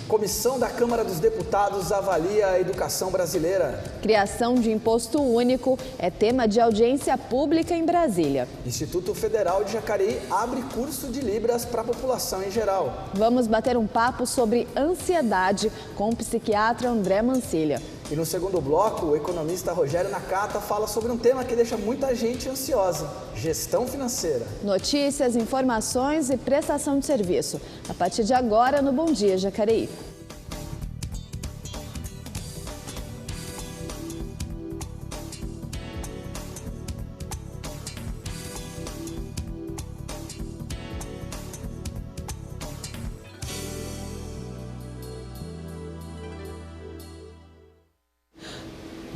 Comissão da Câmara dos Deputados avalia a educação brasileira. Criação de imposto único é tema de audiência pública em Brasília. Instituto Federal de Jacareí abre curso de Libras para a população em geral. Vamos bater um papo sobre ansiedade com o psiquiatra André Mancilha. E no segundo bloco, o economista Rogério Nakata fala sobre um tema que deixa muita gente ansiosa: gestão financeira. Notícias, informações e prestação de serviço. A partir de agora, no Bom Dia Jacareí.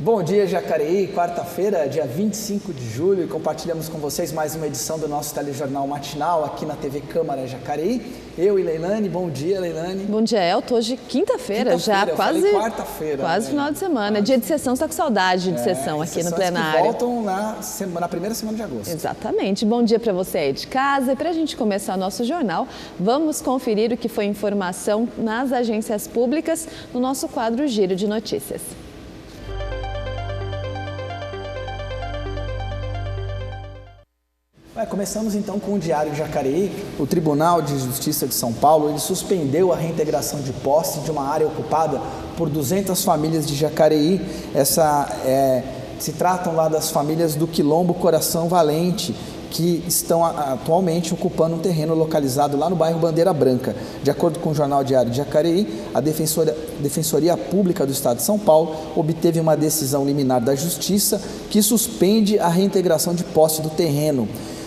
Bom dia, Jacareí, quarta-feira, dia 25 de julho, e compartilhamos com vocês mais uma edição do nosso telejornal matinal aqui na TV Câmara Jacareí. Eu e Leilane, bom dia, Leilane. Bom dia, Elton. Hoje quinta-feira, já quase quarta-feira. Quase final de semana. Dia de sessão, você está com saudade de sessão aqui no plenário. Que voltam na primeira semana de agosto. Exatamente. Bom dia para você aí de casa. E para a gente começar o nosso jornal, vamos conferir o que foi informação nas agências públicas no nosso quadro Giro de Notícias. Começamos então com o Diário Jacareí. O Tribunal de Justiça de São Paulo ele suspendeu a reintegração de posse de uma área ocupada por 200 famílias de Jacareí. Se tratam lá das famílias do Quilombo Coração Valente, que estão atualmente ocupando um terreno localizado lá no bairro Bandeira Branca. De acordo com o Jornal Diário de Jacareí, a Defensoria Pública do Estado de São Paulo obteve uma decisão liminar da Justiça que suspende a reintegração de posse do terreno.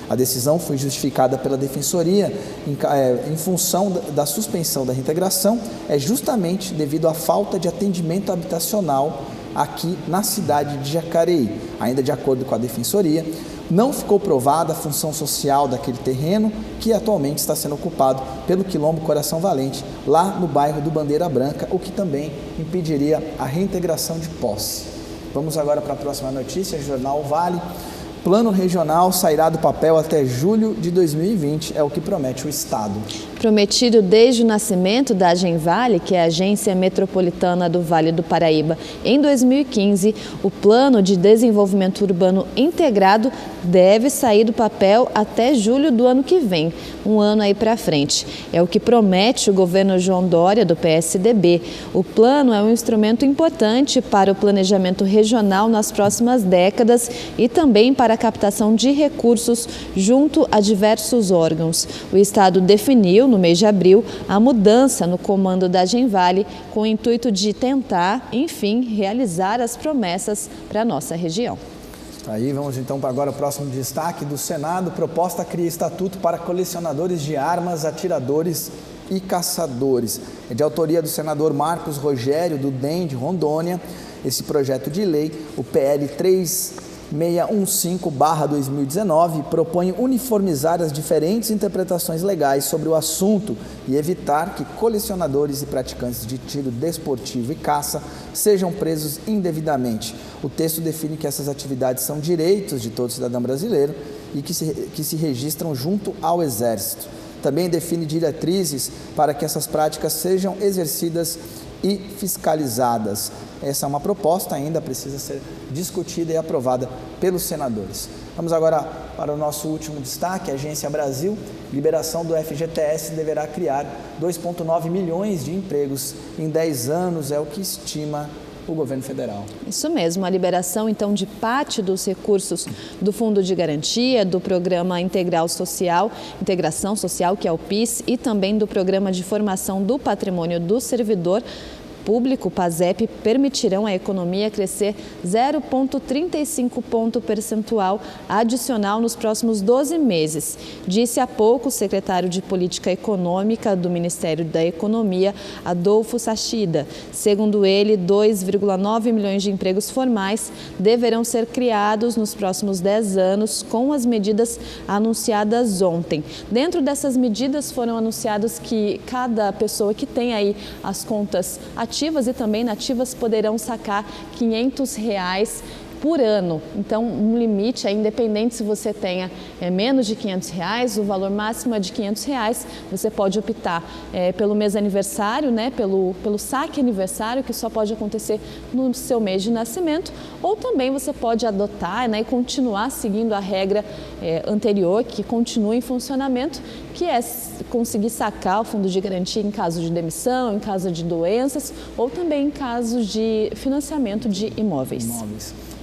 A decisão foi justificada pela Defensoria em função da suspensão da reintegração, justamente devido à falta de atendimento habitacional aqui na cidade de Jacareí. Ainda de acordo com a Defensoria, não ficou provada a função social daquele terreno, que atualmente está sendo ocupado pelo Quilombo Coração Valente, lá no bairro do Bandeira Branca, o que também impediria a reintegração de posse. Vamos agora para a próxima notícia, Jornal Vale. Plano regional sairá do papel até julho de 2020, é o que promete o Estado. Prometido desde o nascimento da Agenvale, que é a Agência Metropolitana do Vale do Paraíba, em 2015, o Plano de Desenvolvimento Urbano Integrado deve sair do papel até julho do ano que vem, um ano aí para frente. É o que promete o governo João Dória, do PSDB. O plano é um instrumento importante para o planejamento regional nas próximas décadas e também para a captação de recursos junto a diversos órgãos. O Estado definiu, no mês de abril, a mudança no comando da Agenvale com o intuito de tentar, enfim, realizar as promessas para a nossa região. Aí vamos então para agora o próximo destaque do Senado. Proposta cria estatuto para colecionadores de armas, atiradores e caçadores. É de autoria do senador Marcos Rogério, do DEM de Rondônia. Esse projeto de lei, o PL 3615/2019, propõe uniformizar as diferentes interpretações legais sobre o assunto e evitar que colecionadores e praticantes de tiro desportivo e caça sejam presos indevidamente. O texto define que essas atividades são direitos de todo cidadão brasileiro e que se registram junto ao Exército. Também define diretrizes para que essas práticas sejam exercidas e fiscalizadas. Essa é uma proposta, ainda precisa ser discutida e aprovada pelos senadores. Vamos agora para o nosso último destaque, Agência Brasil. Liberação do FGTS deverá criar 2,9 milhões de empregos em 10 anos, é o que estima o governo federal. Isso mesmo, a liberação então de parte dos recursos do Fundo de Garantia, do Programa Integração Social, que é o PIS, e também do Programa de Formação do Patrimônio do Servidor Público, PASEP, permitirão à economia crescer 0,35 ponto percentual adicional nos próximos 12 meses, disse há pouco o secretário de Política Econômica do Ministério da Economia, Adolfo Sachida. Segundo ele, 2,9 milhões de empregos formais deverão ser criados nos próximos 10 anos com as medidas anunciadas ontem. Dentro dessas medidas foram anunciados que cada pessoa que tem aí as contas ativas e também inativas poderão sacar R$ 500 por ano. Então, um limite, independente se você tenha menos de R$500, o valor máximo é de R$500. Você pode optar pelo mês aniversário, né, pelo saque aniversário, que só pode acontecer no seu mês de nascimento, ou também você pode adotar, né, e continuar seguindo a regra anterior, que continua em funcionamento, que é conseguir sacar o fundo de garantia em caso de demissão, em caso de doenças ou também em caso de financiamento de imóveis.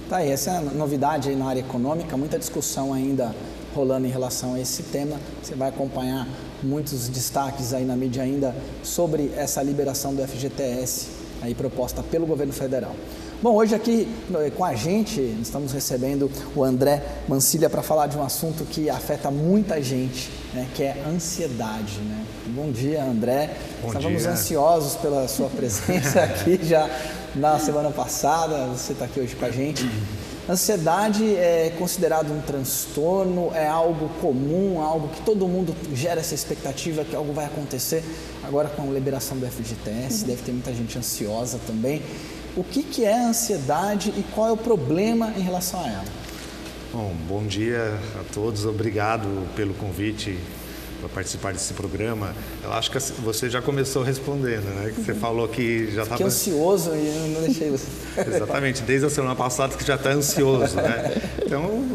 Tá aí, essa é a novidade aí na área econômica, muita discussão ainda rolando em relação a esse tema. Você vai acompanhar muitos destaques aí na mídia ainda sobre essa liberação do FGTS aí proposta pelo governo federal. Bom, hoje aqui com a gente estamos recebendo o André Mancilha para falar de um assunto que afeta muita gente, né, que é ansiedade, né? Bom dia, André. Estávamos ansiosos pela sua presença aqui já na semana passada, você está aqui hoje com a gente. Ansiedade é considerado um transtorno, é algo comum, algo que todo mundo gera essa expectativa que algo vai acontecer. Agora com a liberação do FGTS, deve ter muita gente ansiosa também. O que é a ansiedade e qual é o problema em relação a ela? Bom dia a todos, obrigado pelo convite para participar desse programa. Eu acho que você já começou respondendo, né? Que você falou que já estava... Fiquei ansioso e não deixei você... Exatamente, desde a semana passada que já está ansioso, né? Então,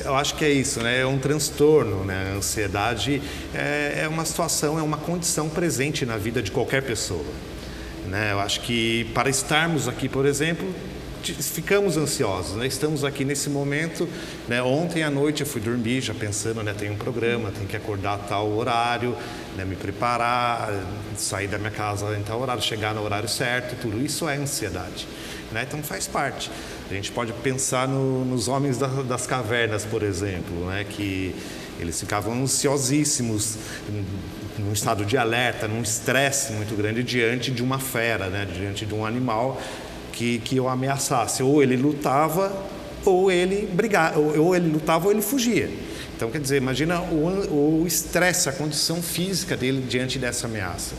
eu acho que é isso, né? É um transtorno, né? A ansiedade é uma situação, é uma condição presente na vida de qualquer pessoa. Né? Eu acho que para estarmos aqui, por exemplo, ficamos ansiosos, né? Estamos aqui nesse momento, né? Ontem à noite eu fui dormir já pensando, né? Tem um programa, tenho que acordar a tal horário, né? Me preparar, sair da minha casa em tal horário, chegar no horário certo, tudo isso é ansiedade, né? Então faz parte. A gente pode pensar nos homens das cavernas, por exemplo, né? Que eles ficavam ansiosíssimos, num estado de alerta, num estresse muito grande diante de uma fera, né? Diante de um animal que o ameaçasse. Ou ele lutava, ou ele brigava, ou ele lutava ou ele fugia. Então, quer dizer, imagina o estresse, a condição física dele diante dessa ameaça.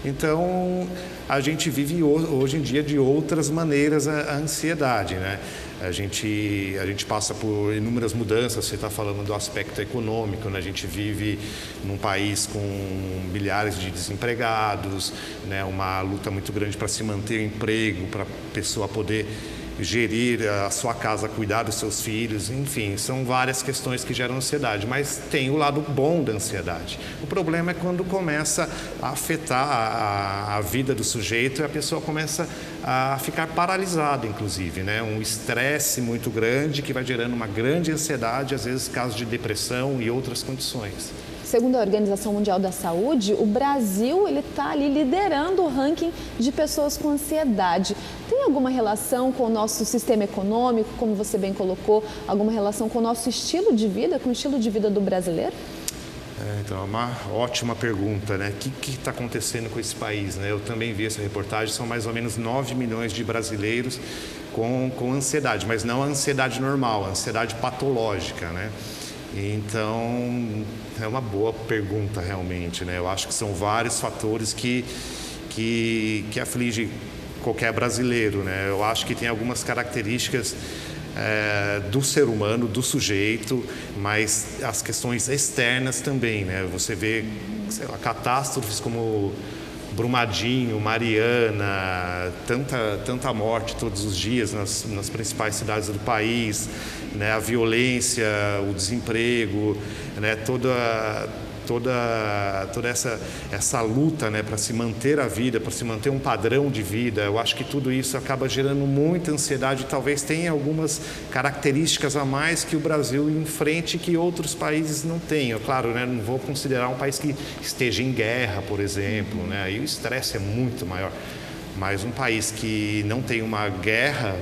Então, a gente vive hoje em dia de outras maneiras a ansiedade, né? A gente passa por inúmeras mudanças, você está falando do aspecto econômico, né? A gente vive num país com milhares de desempregados, né? Uma luta muito grande para se manter o emprego, para a pessoa poder gerir a sua casa, cuidar dos seus filhos, enfim, são várias questões que geram ansiedade, mas tem o lado bom da ansiedade. O problema é quando começa a afetar a vida do sujeito e a pessoa começa a ficar paralisada, inclusive, né? Um estresse muito grande que vai gerando uma grande ansiedade, às vezes casos de depressão e outras condições. Segundo a Organização Mundial da Saúde, o Brasil está ali liderando o ranking de pessoas com ansiedade. Tem alguma relação com o nosso sistema econômico, como você bem colocou, alguma relação com o nosso estilo de vida, com o estilo de vida do brasileiro? Então, é uma ótima pergunta, né? O que está acontecendo com esse país, né? Eu também vi essa reportagem, são mais ou menos 9 milhões de brasileiros com ansiedade, mas não a ansiedade normal, a ansiedade patológica, né? Então, é uma boa pergunta realmente, né? Eu acho que são vários fatores que afligem qualquer brasileiro, né? Eu acho que tem algumas características do ser humano, do sujeito, mas as questões externas também, né? Você vê, sei lá, catástrofes como Brumadinho, Mariana, tanta morte todos os dias nas principais cidades do país, né? A violência, o desemprego, né? Toda essa luta, né? Para se manter a vida, para se manter um padrão de vida. Eu acho que tudo isso acaba gerando muita ansiedade, talvez tenha algumas características a mais que o Brasil enfrente que outros países não tenham. Claro, né? Não vou considerar um país que esteja em guerra, por exemplo, né? Aí o estresse é muito maior. Mas um país que não tem uma guerra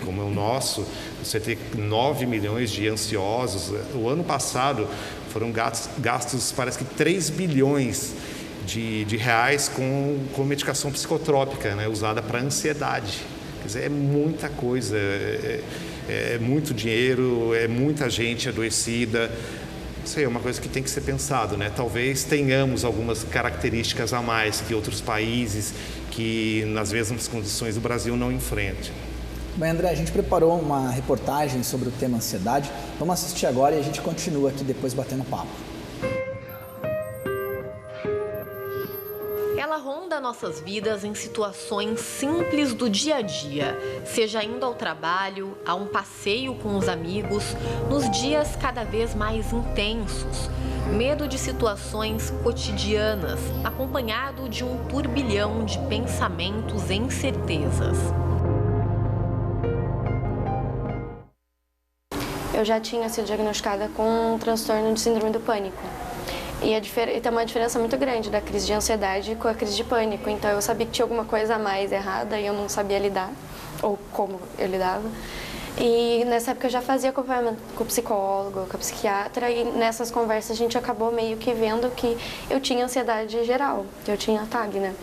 como é o nosso, você tem 9 milhões de ansiosos. O ano passado foram gastos parece que 3 bilhões de reais com medicação psicotrópica, né, usada para ansiedade. Quer dizer, é muita coisa, é muito dinheiro, é muita gente adoecida. Isso aí é uma coisa que tem que ser pensado, né? Talvez tenhamos algumas características a mais que outros países que nas mesmas condições do Brasil não enfrentam. Bem, André, a gente preparou uma reportagem sobre o tema ansiedade. Vamos assistir agora e a gente continua aqui depois batendo papo. Ela ronda nossas vidas em situações simples do dia a dia, seja indo ao trabalho, a um passeio com os amigos, nos dias cada vez mais intensos. Medo de situações cotidianas, acompanhado de um turbilhão de pensamentos e incertezas. Eu já tinha sido diagnosticada com um transtorno de síndrome do pânico. E tem uma diferença muito grande da crise de ansiedade com a crise de pânico. Então eu sabia que tinha alguma coisa a mais errada e eu não sabia lidar, ou como eu lidava. E nessa época eu já fazia acompanhamento com o psicólogo, com a psiquiatra, e nessas conversas a gente acabou meio que vendo que eu tinha ansiedade geral, que eu tinha TAG, né?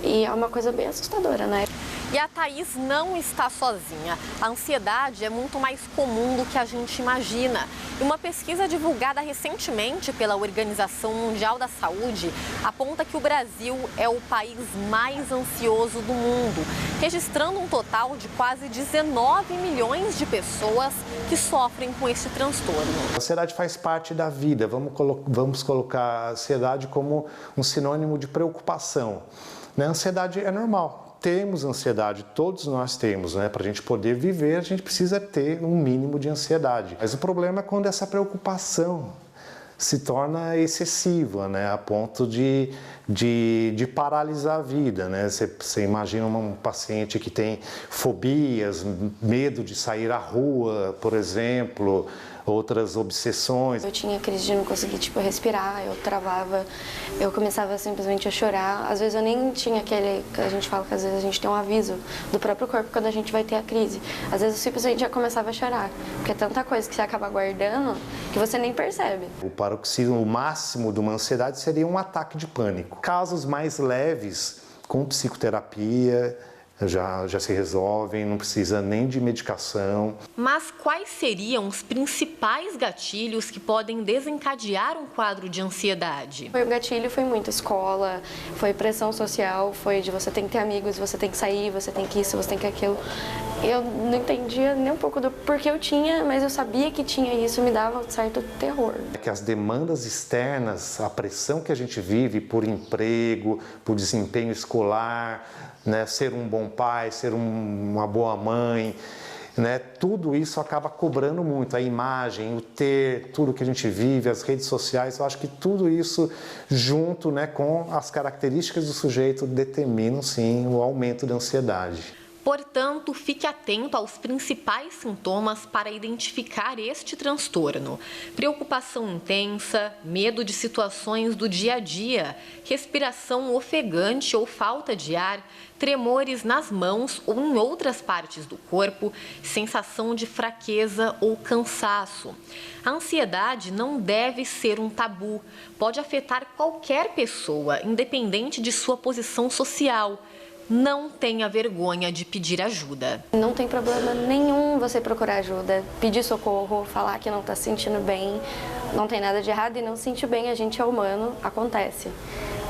E é uma coisa bem assustadora, né? E a Thaís não está sozinha. A ansiedade é muito mais comum do que a gente imagina. E uma pesquisa divulgada recentemente pela Organização Mundial da Saúde aponta que o Brasil é o país mais ansioso do mundo, registrando um total de quase 19 milhões de pessoas que sofrem com esse transtorno. A ansiedade faz parte da vida. Vamos colocar a ansiedade como um sinônimo de preocupação. A ansiedade é normal. Temos ansiedade, todos nós temos, né? Para a gente poder viver, a gente precisa ter um mínimo de ansiedade. Mas o problema é quando essa preocupação se torna excessiva, né? A ponto de paralisar a vida, né? Você imagina um paciente que tem fobias, medo de sair à rua, por exemplo, outras obsessões. Eu tinha crise de não conseguir, respirar, eu travava, eu começava simplesmente a chorar. Às vezes eu nem tinha aquele, que a gente fala que às vezes a gente tem um aviso do próprio corpo quando a gente vai ter a crise. Às vezes eu simplesmente já começava a chorar, porque é tanta coisa que você acaba guardando que você nem percebe. O paroxismo máximo de uma ansiedade seria um ataque de pânico. Casos mais leves, com psicoterapia, já se resolvem, não precisa nem de medicação. Mas quais seriam os principais gatilhos que podem desencadear um quadro de ansiedade? O gatilho foi muito escola, foi pressão social, foi de você tem que ter amigos, você tem que sair, você tem que isso, você tem que aquilo. Eu não entendia nem um pouco do porquê eu tinha, mas eu sabia que tinha isso, me dava um certo terror. É que as demandas externas, a pressão que a gente vive por emprego, por desempenho escolar, né, ser um bom pai, ser uma boa mãe, né, tudo isso acaba cobrando muito. A imagem, o ter, tudo que a gente vive, as redes sociais, eu acho que tudo isso junto, né, com as características do sujeito determinam sim o aumento da ansiedade. Portanto, fique atento aos principais sintomas para identificar este transtorno. Preocupação intensa, medo de situações do dia a dia, respiração ofegante ou falta de ar, tremores nas mãos ou em outras partes do corpo, sensação de fraqueza ou cansaço. A ansiedade não deve ser um tabu. Pode afetar qualquer pessoa, independente de sua posição social. Não tenha vergonha de pedir ajuda. Não tem problema nenhum você procurar ajuda, pedir socorro, falar que não está se sentindo bem. Não tem nada de errado e não se sentir bem, a gente é humano, acontece.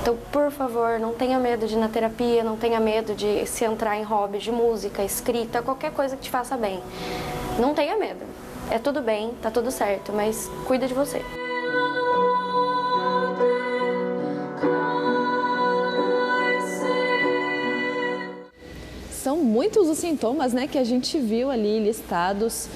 Então, por favor, não tenha medo de ir na terapia, não tenha medo de se entrar em hobby de música, escrita, qualquer coisa que te faça bem. Não tenha medo. É tudo bem, tá tudo certo, mas cuida de você. São muitos os sintomas, né, que a gente viu ali listados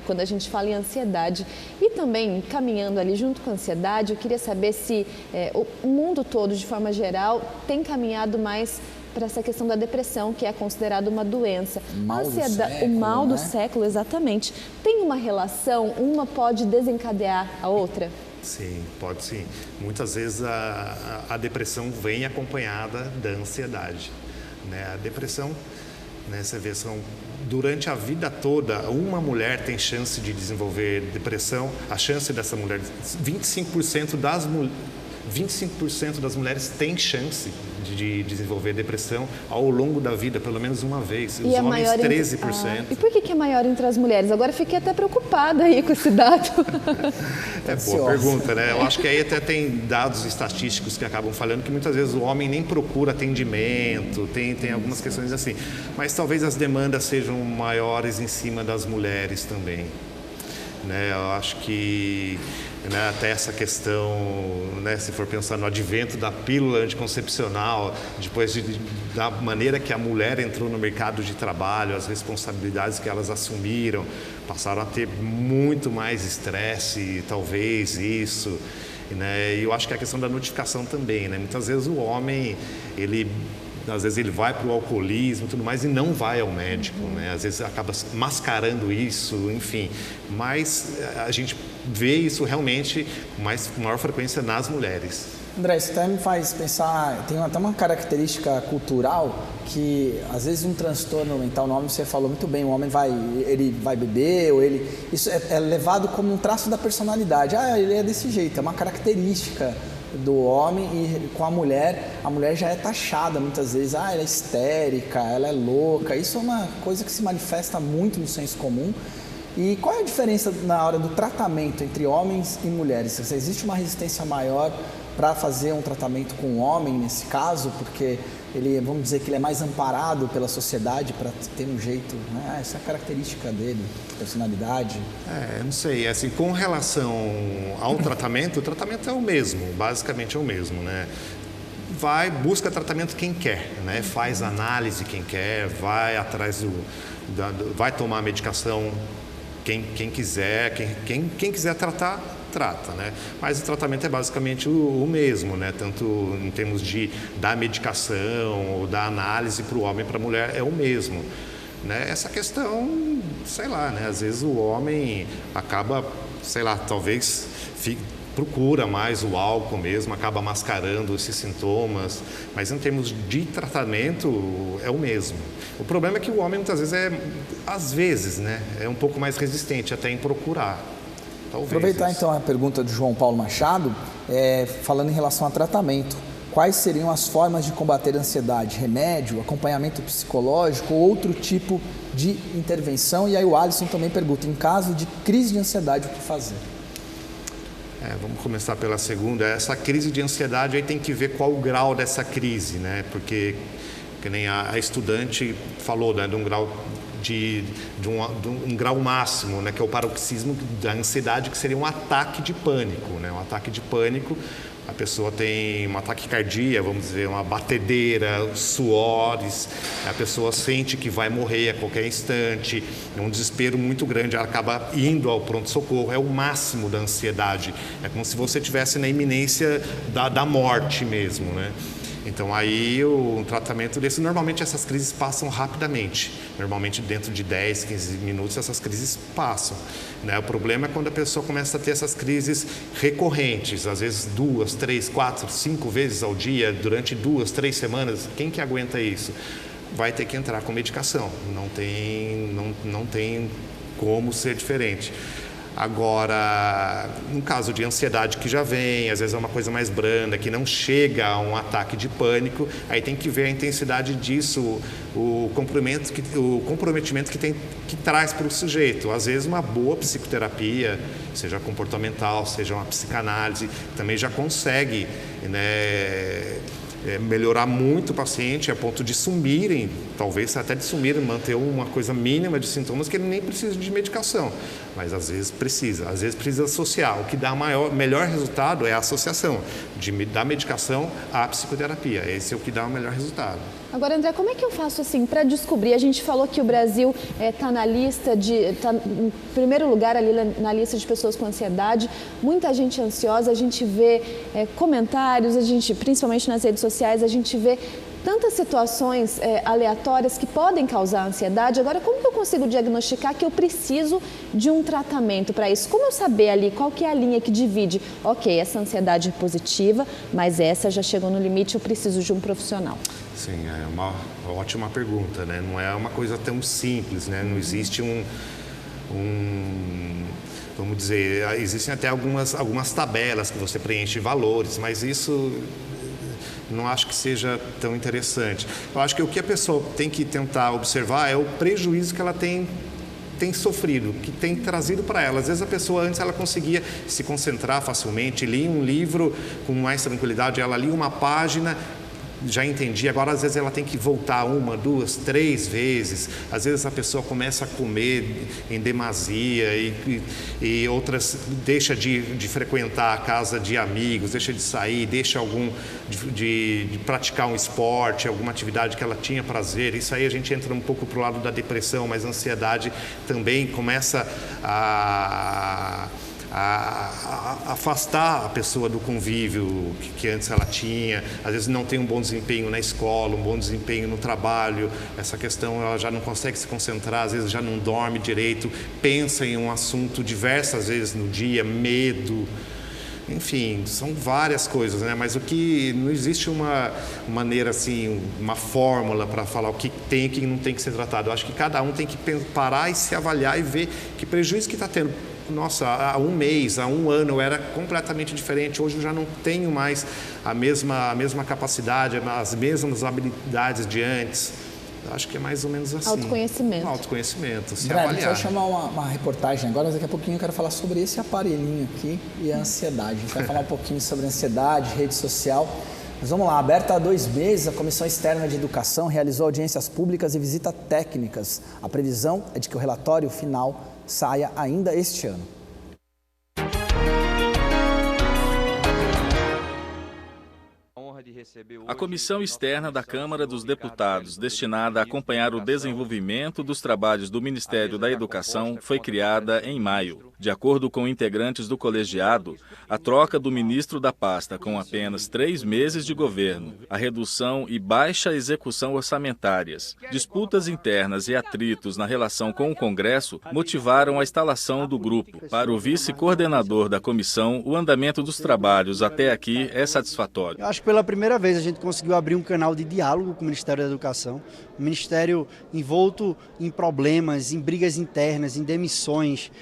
quando a gente fala em ansiedade. E também, caminhando ali junto com a ansiedade, eu queria saber se o mundo todo, de forma geral, tem caminhado mais para essa questão da depressão, que é considerada uma doença. O mal do século, exatamente. Tem uma relação? Uma pode desencadear a outra? Sim, pode sim. Muitas vezes a depressão vem acompanhada da ansiedade, né? A depressão, né, você vê, durante a vida toda, uma mulher tem chance de desenvolver depressão. A chance dessa mulher, 25% 25% das mulheres têm chance de desenvolver depressão ao longo da vida, pelo menos uma vez. Os homens, 13%. E por que é maior entre as mulheres? Agora fiquei até preocupada aí com esse dado. É boa pergunta, né? Eu acho que aí até tem dados estatísticos que acabam falando que muitas vezes o homem nem procura atendimento, tem algumas questões assim. Mas talvez as demandas sejam maiores em cima das mulheres também. Né? Eu acho que até essa questão, né, se for pensar no advento da pílula anticoncepcional, depois da maneira que a mulher entrou no mercado de trabalho, as responsabilidades que elas assumiram, passaram a ter muito mais estresse, talvez isso. Né? E eu acho que a questão da notificação também. Né? Muitas vezes o homem, às vezes ele vai para o alcoolismo e tudo mais e não vai ao médico, né? Às vezes acaba mascarando isso, enfim. Mas a gente vê isso realmente com maior frequência nas mulheres. André, isso até me faz pensar, tem até uma característica cultural que às vezes um transtorno mental, no homem você falou muito bem, o homem ele vai beber, ou isso é levado como um traço da personalidade. Ele é desse jeito, é uma característica do homem, e com a mulher já é taxada muitas vezes, ela é histérica, ela é louca. Isso é uma coisa que se manifesta muito no senso comum. E qual é a diferença na hora do tratamento entre homens e mulheres? Existe uma resistência maior para fazer um tratamento com o homem nesse caso, porque vamos dizer que ele é mais amparado pela sociedade para ter um jeito, né? Essa é a característica dele, personalidade. Não sei, assim, com relação ao tratamento, o tratamento é o mesmo, basicamente é o mesmo, né? Busca tratamento quem quer, né? Faz análise quem quer, vai atrás vai tomar a medicação quem quiser, quem quiser tratar, trata, né? Mas o tratamento é basicamente o mesmo, né? Tanto em termos da medicação ou da análise para o homem e para a mulher é o mesmo, né? Essa questão, sei lá, né? Às vezes o homem acaba, sei lá, talvez procura mais o álcool mesmo, acaba mascarando esses sintomas, mas em termos de tratamento é o mesmo. O problema é que o homem muitas vezes, né, é um pouco mais resistente até em procurar. Talvez aproveitar isso. Então a pergunta de João Paulo Machado, falando em relação a tratamento. Quais seriam as formas de combater a ansiedade? Remédio, acompanhamento psicológico ou outro tipo de intervenção? E aí o Alisson também pergunta, em caso de crise de ansiedade, o que fazer? Vamos começar pela segunda. Essa crise de ansiedade, aí tem que ver qual o grau dessa crise, né? Porque, que nem a estudante falou, né, de um grau de um grau máximo, né, que é o paroxismo da ansiedade, que seria um ataque de pânico, né? Um ataque de pânico, a pessoa tem uma taquicardia, vamos dizer, uma batedeira, suores, a pessoa sente que vai morrer a qualquer instante, é um desespero muito grande, ela acaba indo ao pronto-socorro, é o máximo da ansiedade, é como se você estivesse na iminência da morte mesmo, né? Então aí o tratamento desse, normalmente essas crises passam rapidamente, normalmente dentro de 10, 15 minutos essas crises passam, né? O problema é quando a pessoa começa a ter essas crises recorrentes, às vezes 2, 3, 4, 5 vezes ao dia, durante 2, 3 semanas, quem que aguenta isso? Vai ter que entrar com medicação, não tem como ser diferente. Agora, no caso de ansiedade que já vem, às vezes é uma coisa mais branda, que não chega a um ataque de pânico, aí tem que ver a intensidade disso, o comprometimento que traz para o sujeito. Às vezes uma boa psicoterapia, seja comportamental, seja uma psicanálise, também já consegue, né, melhorar muito o paciente a ponto de sumirem, talvez até de sumirem, manter uma coisa mínima de sintomas que ele nem precisa de medicação, mas às vezes precisa associar. O que dá melhor resultado é a associação da medicação à psicoterapia, esse é o que dá o melhor resultado. Agora, André, como é que eu faço assim para descobrir? A gente falou que o Brasil está em primeiro lugar ali na lista de pessoas com ansiedade, muita gente ansiosa, a gente vê comentários, principalmente nas redes sociais, a gente vê tantas situações aleatórias que podem causar ansiedade. Agora, como que eu consigo diagnosticar que eu preciso de um tratamento para isso? Como eu saber ali qual que é a linha que divide? Ok, essa ansiedade é positiva, mas essa já chegou no limite, eu preciso de um profissional. Sim, é uma ótima pergunta, né? Não é uma coisa tão simples, né? Não existe vamos dizer, existem até algumas tabelas que você preenche valores, mas isso não acho que seja tão interessante. Eu acho que o que a pessoa tem que tentar observar é o prejuízo que ela tem sofrido, que tem trazido para ela. Às vezes a pessoa antes ela conseguia se concentrar facilmente, lia um livro com mais tranquilidade, ela lia uma página, já entendi, agora às vezes ela tem que voltar 1, 2, 3 vezes, às vezes a pessoa começa a comer em demasia e outras deixa de frequentar a casa de amigos, deixa de sair, deixa de praticar um esporte, alguma atividade que ela tinha prazer. Isso aí a gente entra um pouco para o lado da depressão, mas a ansiedade também começa a afastar a pessoa do convívio que antes ela tinha. Às vezes não tem um bom desempenho na escola, um bom desempenho no trabalho, essa questão ela já não consegue se concentrar, às vezes já não dorme direito, pensa em um assunto diversas vezes no dia, medo. Enfim, são várias coisas, né? Mas o que não existe uma maneira assim, uma fórmula para falar o que tem e o que não tem que ser tratado. Eu acho que cada um tem que parar e se avaliar e ver que prejuízo que está tendo. Nossa, há um mês, há um ano eu era completamente diferente, hoje eu já não tenho mais a mesma capacidade, as mesmas habilidades de antes. Eu acho que é mais ou menos assim. Autoconhecimento. Autoconhecimento, se Brad, avaliar. deixa eu chamar uma reportagem agora, mas daqui a pouquinho eu quero falar sobre esse aparelhinho aqui e a ansiedade. A gente vai falar um pouquinho sobre ansiedade, rede social. Mas vamos lá, aberta há 2 meses, a Comissão Externa de Educação realizou audiências públicas e visitas técnicas. A previsão é de que o relatório final saia ainda este ano. A Comissão Externa da Câmara dos Deputados, destinada a acompanhar o desenvolvimento dos trabalhos do Ministério da Educação, foi criada em maio. De acordo com integrantes do colegiado, a troca do ministro da pasta com apenas 3 meses de governo, a redução e baixa execução orçamentárias, disputas internas e atritos na relação com o Congresso motivaram a instalação do grupo. Para o vice-coordenador da comissão, o andamento dos trabalhos até aqui é satisfatório. Eu acho que pela primeira vez a gente conseguiu abrir um canal de diálogo com o Ministério da Educação, o Ministério envolto em problemas, em brigas internas, em demissões,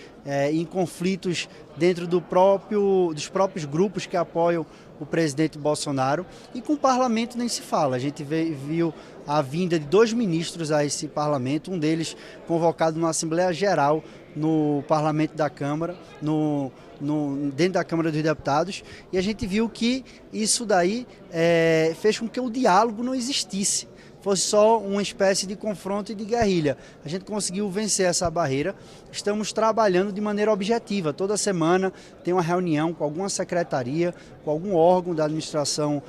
em conflitos dentro dos próprios grupos que apoiam o presidente Bolsonaro, e com o parlamento nem se fala. A gente viu a vinda de 2 ministros a esse parlamento, um deles convocado numa Assembleia Geral no parlamento da Câmara, dentro da Câmara dos Deputados, e a gente viu que isso daí fez com que o diálogo não existisse, fosse só uma espécie de confronto e de guerrilha. A gente conseguiu vencer essa barreira, estamos trabalhando de maneira objetiva. Toda semana tem uma reunião com alguma secretaria, com algum órgão da administração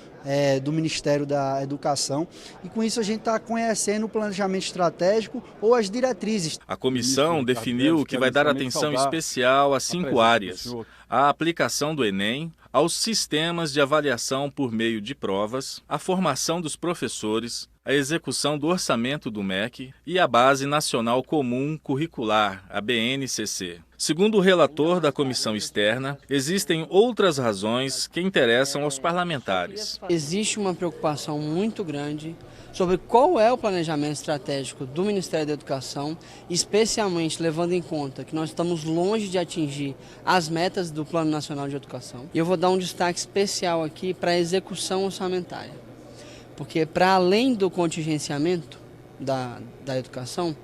do Ministério da Educação, e com isso a gente está conhecendo o planejamento estratégico ou as diretrizes. A comissão definiu que vai dar atenção especial a 5 áreas: a aplicação do Enem, aos sistemas de avaliação por meio de provas, a formação dos professores, a execução do orçamento do MEC e a Base Nacional Comum Curricular, a BNCC. Segundo o relator da comissão externa, existem outras razões que interessam aos parlamentares. Existe uma preocupação muito grande sobre qual é o planejamento estratégico do Ministério da Educação, especialmente levando em conta que nós estamos longe de atingir as metas do Plano Nacional de Educação. E eu vou dar um destaque especial aqui para a execução orçamentária, porque para além do contingenciamento da educação,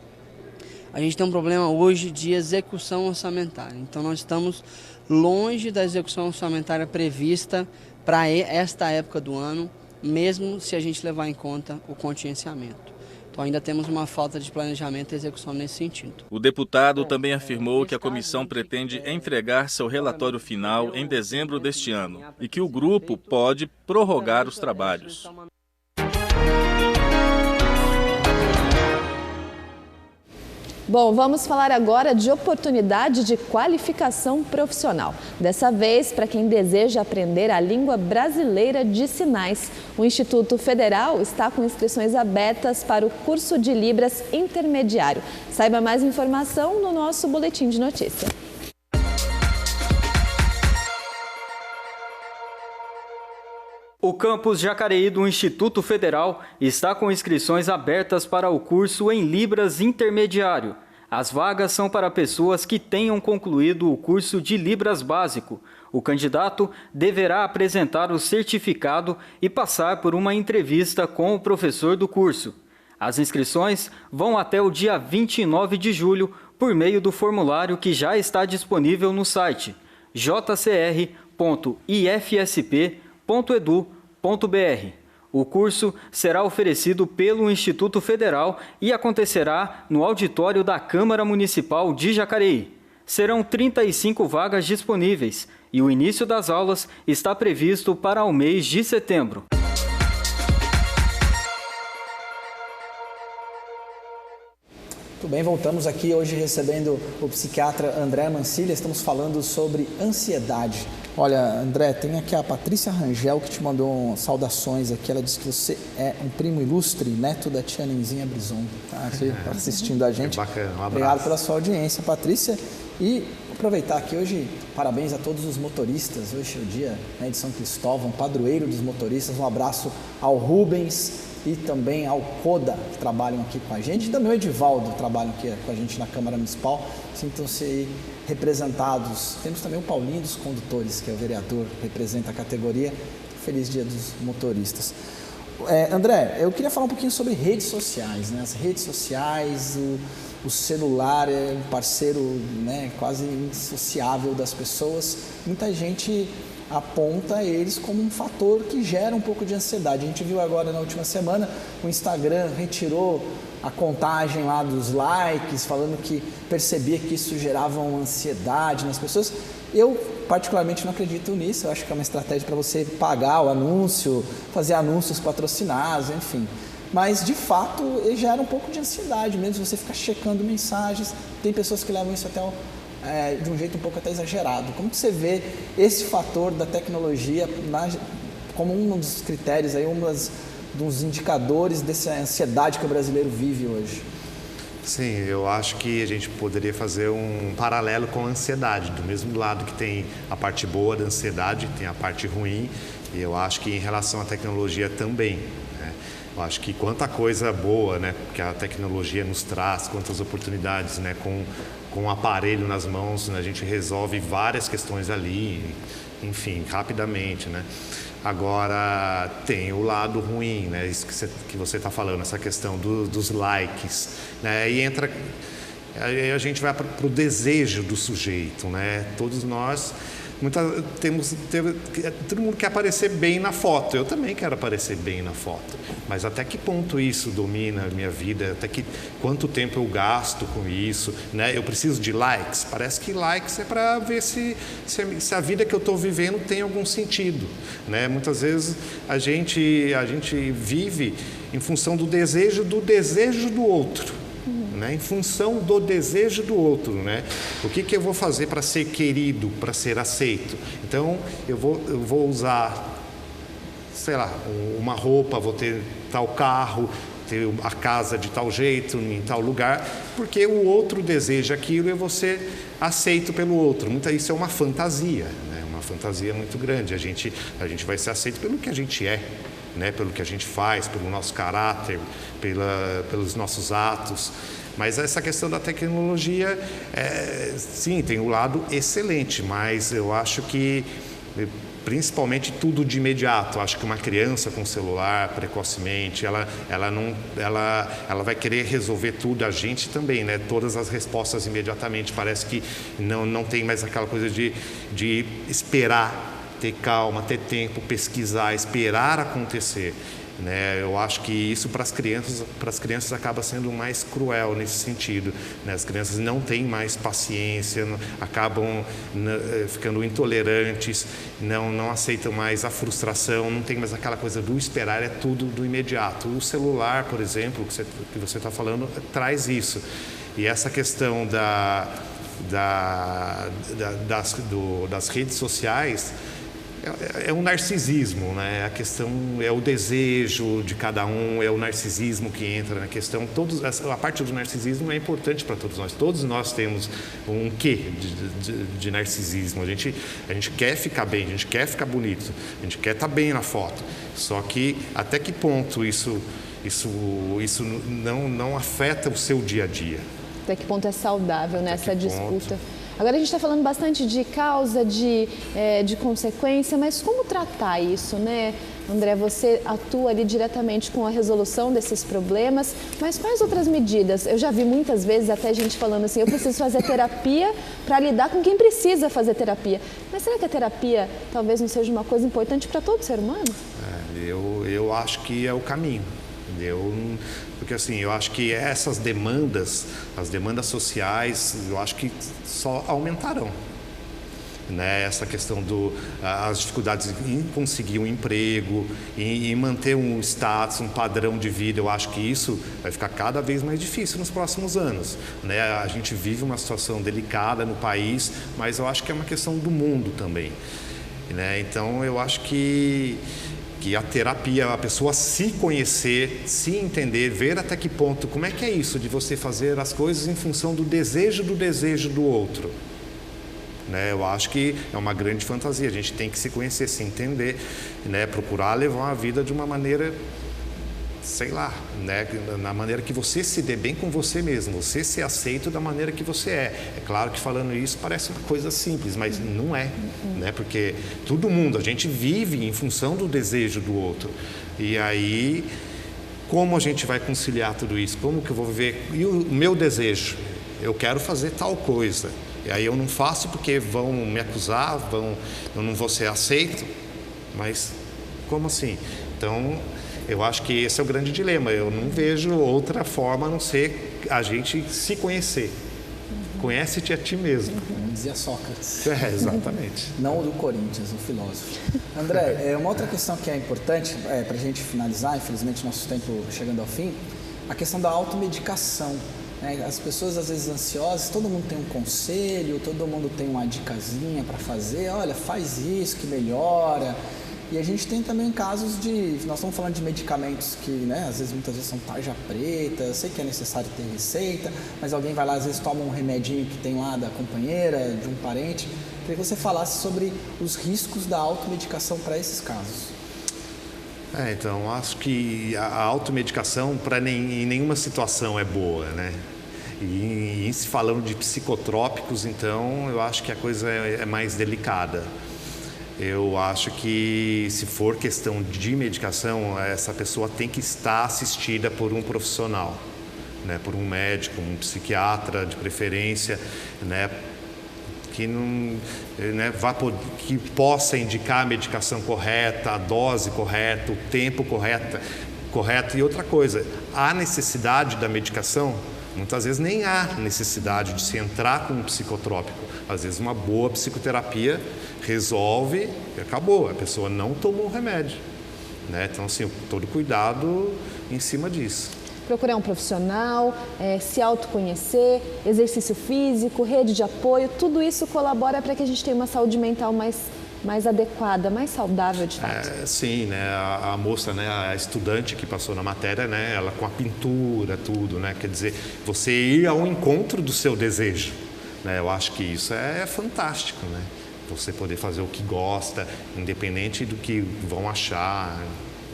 a gente tem um problema hoje de execução orçamentária. Então nós estamos longe da execução orçamentária prevista para esta época do ano, mesmo se a gente levar em conta o contingenciamento. Então ainda temos uma falta de planejamento e execução nesse sentido. O deputado também afirmou que a comissão pretende entregar seu relatório final em dezembro deste ano e que o grupo pode prorrogar os trabalhos. Bom, vamos falar agora de oportunidade de qualificação profissional. Dessa vez, para quem deseja aprender a língua brasileira de sinais. O Instituto Federal está com inscrições abertas para o curso de Libras intermediário. Saiba mais informação no nosso boletim de notícia. O campus Jacareí do Instituto Federal está com inscrições abertas para o curso em Libras intermediário. As vagas são para pessoas que tenham concluído o curso de Libras básico. O candidato deverá apresentar o certificado e passar por uma entrevista com o professor do curso. As inscrições vão até o dia 29 de julho por meio do formulário que já está disponível no site jcr.ifsp.edu.br. O curso será oferecido pelo Instituto Federal e acontecerá no auditório da Câmara Municipal de Jacareí. Serão 35 vagas disponíveis e o início das aulas está previsto para o mês de setembro. Muito bem, voltamos aqui hoje recebendo o psiquiatra André Mancilha. Estamos falando sobre ansiedade. Olha, André, tem aqui a Patrícia Rangel que te mandou saudações aqui. Ela disse que você é um primo ilustre, neto da tia Nenzinha Brison. Tá aqui assistindo a gente. Bacana, um abraço. Obrigado pela sua audiência, Patrícia. E aproveitar aqui hoje, parabéns a todos os motoristas. Hoje é o dia, né, de São Cristóvão, padroeiro dos motoristas. Um abraço ao Rubens e também ao Coda, que trabalham aqui com a gente, e também o Edivaldo, que trabalham aqui com a gente na Câmara Municipal. Sintam-se aí representados. Temos também o Paulinho dos Condutores, que é o vereador, representa a categoria. Feliz Dia dos Motoristas. André, eu queria falar um pouquinho sobre redes sociais, né? As redes sociais, o celular é um parceiro, né, quase indissociável das pessoas. Muita gente aponta eles como um fator que gera um pouco de ansiedade. A gente viu agora na última semana, o Instagram retirou a contagem lá dos likes, falando que percebia que isso gerava uma ansiedade nas pessoas. Eu, particularmente, não acredito nisso. Eu acho que é uma estratégia para você pagar o anúncio, fazer anúncios patrocinados, enfim. Mas, de fato, ele gera um pouco de ansiedade mesmo, você ficar checando mensagens. Tem pessoas que levam isso até de um jeito um pouco até exagerado. Como que você vê esse fator da tecnologia como um dos critérios, aí, dos indicadores dessa ansiedade que o brasileiro vive hoje? Sim, eu acho que a gente poderia fazer um paralelo com a ansiedade. Do mesmo lado que tem a parte boa da ansiedade, tem a parte ruim, e eu acho que em relação à tecnologia também. Eu acho que quanta coisa boa, né, que a tecnologia nos traz, quantas oportunidades, né, com um aparelho nas mãos, né, a gente resolve várias questões ali, enfim, rapidamente, né. Agora, tem o lado ruim, né, isso que você está falando, essa questão dos likes, né, e aí a gente vai para o desejo do sujeito, né, todos nós... todo mundo quer aparecer bem na foto. Eu também quero aparecer bem na foto. Mas até que ponto isso domina a minha vida? Quanto tempo eu gasto com isso? Né? Eu preciso de likes? Parece que likes é para ver se a vida que eu estou vivendo tem algum sentido. Né? Muitas vezes a gente vive em função do desejo do outro. Né, em função do desejo do outro, né? O que eu vou fazer para ser querido, para ser aceito? Então, eu vou usar, sei lá, uma roupa, vou ter tal carro, ter a casa de tal jeito, em tal lugar, porque o outro deseja aquilo e eu vou ser aceito pelo outro. Isso é uma fantasia, né? Uma fantasia muito grande. A gente vai ser aceito pelo que a gente é, né? Pelo que a gente faz, pelo nosso caráter, pelos nossos atos. Mas essa questão da tecnologia, sim, tem um lado excelente, mas eu acho que, principalmente, tudo de imediato. Eu acho que uma criança com celular, precocemente, ela vai querer resolver tudo, a gente também, né? Todas as respostas imediatamente. Parece que não tem mais aquela coisa de esperar, ter calma, ter tempo, pesquisar, esperar acontecer. Né? Eu acho que isso para as crianças acaba sendo mais cruel nesse sentido. Né? As crianças não têm mais paciência, acabam ficando intolerantes, não aceitam mais a frustração, não tem mais aquela coisa do esperar, é tudo do imediato. O celular, por exemplo, que você está falando, traz isso. E essa questão das redes sociais é um narcisismo, né? A questão é o desejo de cada um, é o narcisismo que entra na questão. A parte do narcisismo é importante para todos nós. Todos nós temos um quê de narcisismo. A gente quer ficar bem, a gente quer ficar bonito, a gente quer estar bem na foto. Só que até que ponto isso não afeta o seu dia a dia? Até que ponto é saudável nessa disputa? Agora a gente está falando bastante de causa, de consequência, mas como tratar isso, né? André, você atua ali diretamente com a resolução desses problemas, mas quais outras medidas? Eu já vi muitas vezes até gente falando assim, eu preciso fazer terapia para lidar com quem precisa fazer terapia. Mas será que a terapia talvez não seja uma coisa importante para todo ser humano? Eu acho que é o caminho. Porque assim, eu acho que essas demandas, as demandas sociais, eu acho que só aumentarão. Né? Essa questão as dificuldades em conseguir um emprego, em manter um status, um padrão de vida, eu acho que isso vai ficar cada vez mais difícil nos próximos anos. Né? A gente vive uma situação delicada no país, mas eu acho que é uma questão do mundo também. Né? Então, eu acho que a terapia, a pessoa se conhecer, se entender, ver até que ponto, como é que é isso de você fazer as coisas em função do desejo do outro. Né? Eu acho que é uma grande fantasia, a gente tem que se conhecer, se entender, né? Procurar levar uma vida de uma maneira, sei lá, né? Na maneira que você se dê bem com você mesmo, você ser aceito da maneira que você é. É claro que falando isso parece uma coisa simples, mas não é, né? Porque todo mundo, a gente vive em função do desejo do outro. E aí, como a gente vai conciliar tudo isso? Como que eu vou viver? E o meu desejo? Eu quero fazer tal coisa. E aí eu não faço porque vão me acusar, eu não vou ser aceito. Mas como assim? Então, eu acho que esse é o grande dilema. Eu não vejo outra forma a não ser a gente se conhecer. Conhece-te a ti mesmo. Dizia Sócrates. Exatamente. Não o do Corinthians, o filósofo. André, uma outra questão que é importante para a gente finalizar, infelizmente nosso tempo chegando ao fim, a questão da automedicação. As pessoas às vezes ansiosas, todo mundo tem um conselho, todo mundo tem uma dicasinha para fazer, olha, faz isso que melhora. E a gente tem também casos nós estamos falando de medicamentos que, né, muitas vezes são tarja preta, eu sei que é necessário ter receita, mas alguém vai lá, às vezes toma um remedinho que tem lá da companheira, de um parente. Queria que você falasse sobre os riscos da automedicação para esses casos. Então, acho que a automedicação em nenhuma situação é boa, né? E se falando de psicotrópicos, então, eu acho que a coisa é mais delicada. Eu acho que, se for questão de medicação, essa pessoa tem que estar assistida por um profissional, né? Por um médico, um psiquiatra de preferência, né? Que possa indicar a medicação correta, a dose correta, o tempo correto. E outra coisa, há necessidade da medicação? Muitas vezes nem há necessidade de se entrar com um psicotrópico. Às vezes uma boa psicoterapia resolve e acabou, a pessoa não tomou o remédio. Né? Então, assim, todo cuidado em cima disso. Procurar um profissional, se autoconhecer, exercício físico, rede de apoio, tudo isso colabora para que a gente tenha uma saúde mental mais adequada, mais saudável de fato. Sim, né? A moça, né? A estudante que passou na matéria, né? Ela com a pintura, tudo, né? Quer dizer, você ir ao encontro do seu desejo, né? Eu acho que isso é fantástico, né? Você poder fazer o que gosta, independente do que vão achar.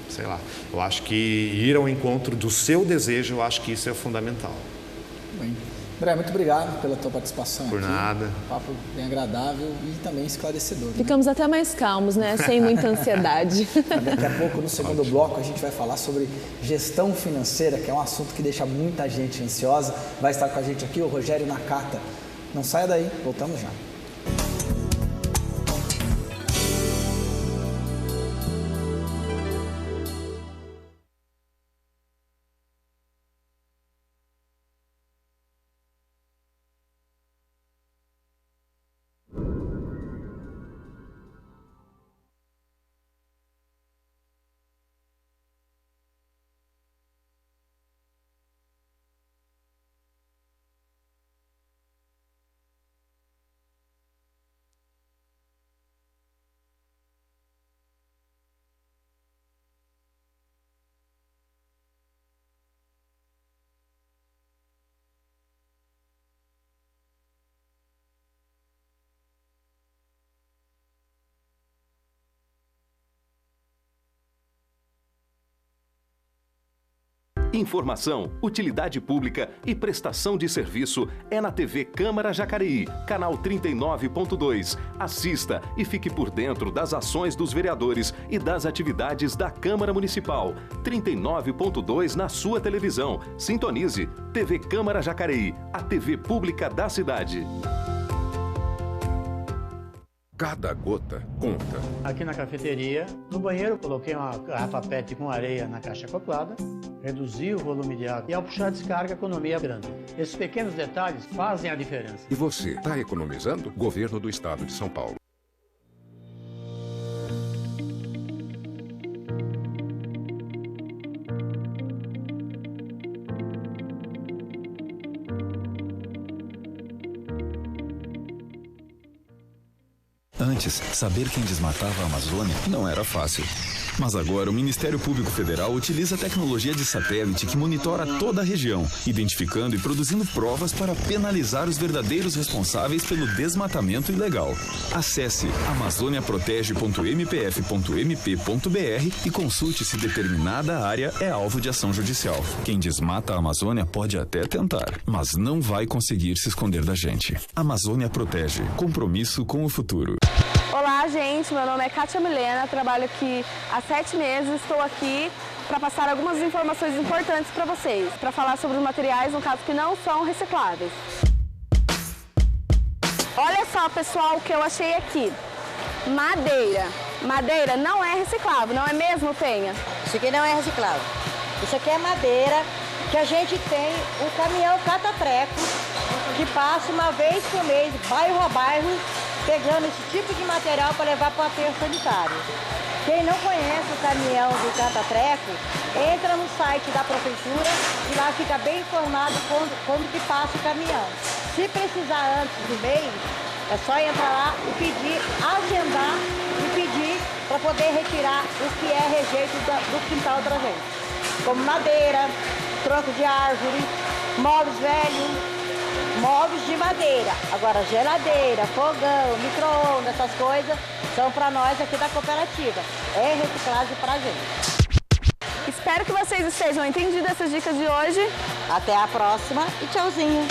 Sei lá, eu acho que ir ao encontro do seu desejo, eu acho que isso é fundamental. Bem. André, muito obrigado pela tua participação aqui. Por nada. Um papo bem agradável e também esclarecedor. Ficamos até mais calmos, né? Sem muita ansiedade. Daqui a pouco, no segundo bloco, a gente vai falar sobre gestão financeira, que é um assunto que deixa muita gente ansiosa. Vai estar com a gente aqui o Rogério Nakata. Não saia daí, voltamos já. Informação, utilidade pública e prestação de serviço é na TV Câmara Jacareí, canal 39.2. Assista e fique por dentro das ações dos vereadores e das atividades da Câmara Municipal. 39.2 na sua televisão. Sintonize. TV Câmara Jacareí, a TV pública da cidade. Cada gota conta. Aqui na cafeteria, no banheiro, coloquei uma garrafa PET com areia na caixa acoplada, reduzi o volume de água e ao puxar a descarga, a economia é grande. Esses pequenos detalhes fazem a diferença. E você, está economizando? Governo do Estado de São Paulo. Antes, saber quem desmatava a Amazônia não era fácil. Mas agora o Ministério Público Federal utiliza a tecnologia de satélite que monitora toda a região, identificando e produzindo provas para penalizar os verdadeiros responsáveis pelo desmatamento ilegal. Acesse amazoniaprotege.mpf.mp.br e consulte se determinada área é alvo de ação judicial. Quem desmata a Amazônia pode até tentar, mas não vai conseguir se esconder da gente. Amazônia Protege. Compromisso com o futuro. Olá, gente. Meu nome é Kátia Milena, trabalho aqui há 7 meses. Estou aqui para passar algumas informações importantes para vocês, para falar sobre os materiais, no caso, que não são recicláveis. Olha só, pessoal, o que eu achei aqui. Madeira. Madeira não é reciclável, não é mesmo, Penha? Isso aqui não é reciclável. Isso aqui é madeira que a gente tem o caminhão cata-treco que passa uma vez por mês, bairro a bairro, pegando esse tipo de material para levar para o aterro sanitário. Quem não conhece o caminhão do cata-treco, entra no site da prefeitura e lá fica bem informado quando que passa o caminhão. Se precisar antes do mês, é só entrar lá e pedir, agendar e pedir para poder retirar o que é rejeito do quintal da gente. Como madeira, tronco de árvore, móveis velhos, móveis de madeira. Agora, geladeira, fogão, micro-ondas, essas coisas são para nós aqui da cooperativa. É reciclagem para a gente. Espero que vocês estejam entendidos essas dicas de hoje. Até a próxima e tchauzinho.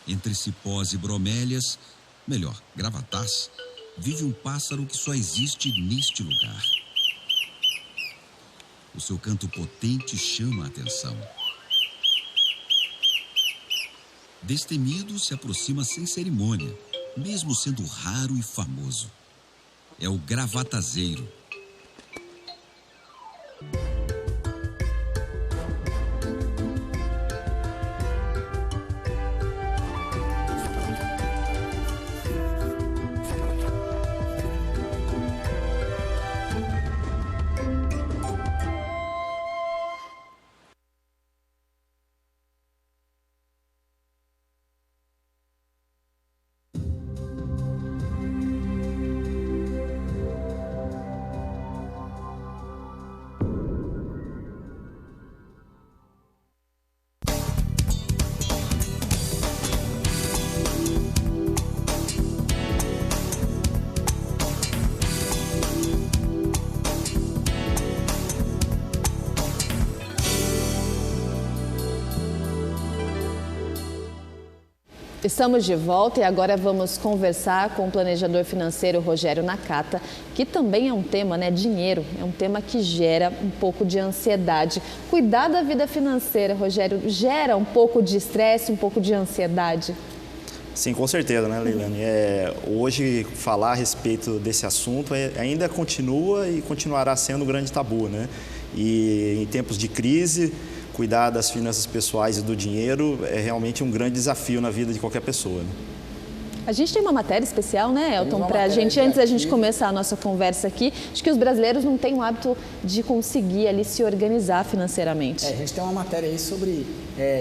Entre cipós e bromélias, melhor, gravatás, vive um pássaro que só existe neste lugar. O seu canto potente chama a atenção. Destemido, se aproxima sem cerimônia, mesmo sendo raro e famoso. É o gravatazeiro. Estamos de volta e agora vamos conversar com o planejador financeiro Rogério Nakata, que também é um tema, né? Dinheiro, é um tema que gera um pouco de ansiedade. Cuidar da vida financeira, Rogério, gera um pouco de estresse, um pouco de ansiedade? Sim, com certeza, né, Leilane? Hoje, falar a respeito desse assunto ainda continua e continuará sendo um grande tabu, né? E em tempos de crise, cuidar das finanças pessoais e do dinheiro é realmente um grande desafio na vida de qualquer pessoa, né? A gente tem uma matéria especial, né, Elton, para a gente, antes da gente começar a nossa conversa aqui, acho que os brasileiros não têm o hábito de conseguir ali se organizar financeiramente. A gente tem uma matéria aí sobre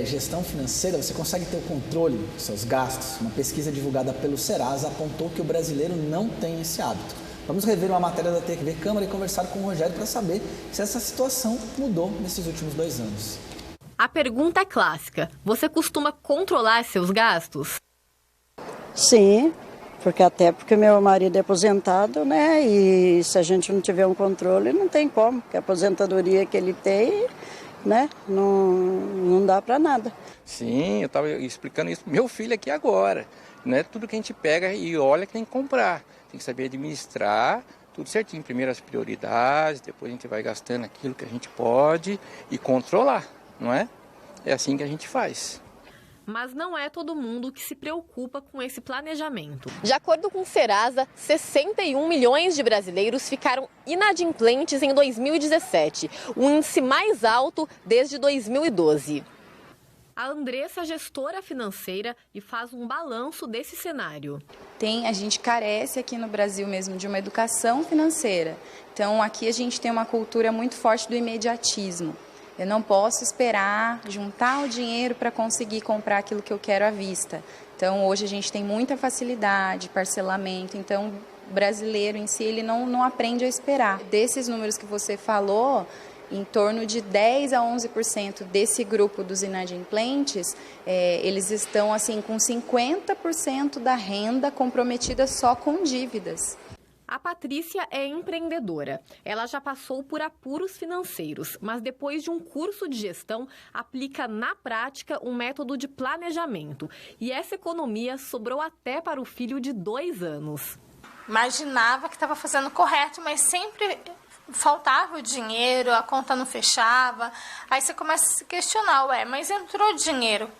gestão financeira, você consegue ter o controle dos seus gastos. Uma pesquisa divulgada pelo Serasa apontou que o brasileiro não tem esse hábito. Vamos rever uma matéria da TV Câmara e conversar com o Rogério para saber se essa situação mudou nesses últimos 2 anos. A pergunta é clássica. Você costuma controlar seus gastos? Sim, porque meu marido é aposentado, né? E se a gente não tiver um controle, não tem como. Porque a aposentadoria que ele tem, né? Não dá para nada. Sim, eu estava explicando isso pro meu filho aqui agora. Não é tudo que a gente pega e olha que tem que comprar. Tem que saber administrar tudo certinho. Primeiro as prioridades, depois a gente vai gastando aquilo que a gente pode e controlar, não é? É assim que a gente faz. Mas não é todo mundo que se preocupa com esse planejamento. De acordo com o Serasa, 61 milhões de brasileiros ficaram inadimplentes em 2017, o índice mais alto desde 2012. A Andressa é gestora financeira e faz um balanço desse cenário. A gente carece aqui no Brasil mesmo de uma educação financeira. Então aqui a gente tem uma cultura muito forte do imediatismo. Eu não posso esperar juntar o dinheiro para conseguir comprar aquilo que eu quero à vista. Então hoje a gente tem muita facilidade, parcelamento, então o brasileiro em si ele não aprende a esperar. Desses números que você falou, em torno de 10 a 11% desse grupo dos inadimplentes, eles estão assim com 50% da renda comprometida só com dívidas. A Patrícia é empreendedora. Ela já passou por apuros financeiros, mas depois de um curso de gestão, aplica na prática um método de planejamento. E essa economia sobrou até para o filho de 2 anos. Imaginava que estava fazendo correto, mas sempre faltava o dinheiro, a conta não fechava. Aí você começa a se questionar, mas entrou dinheiro.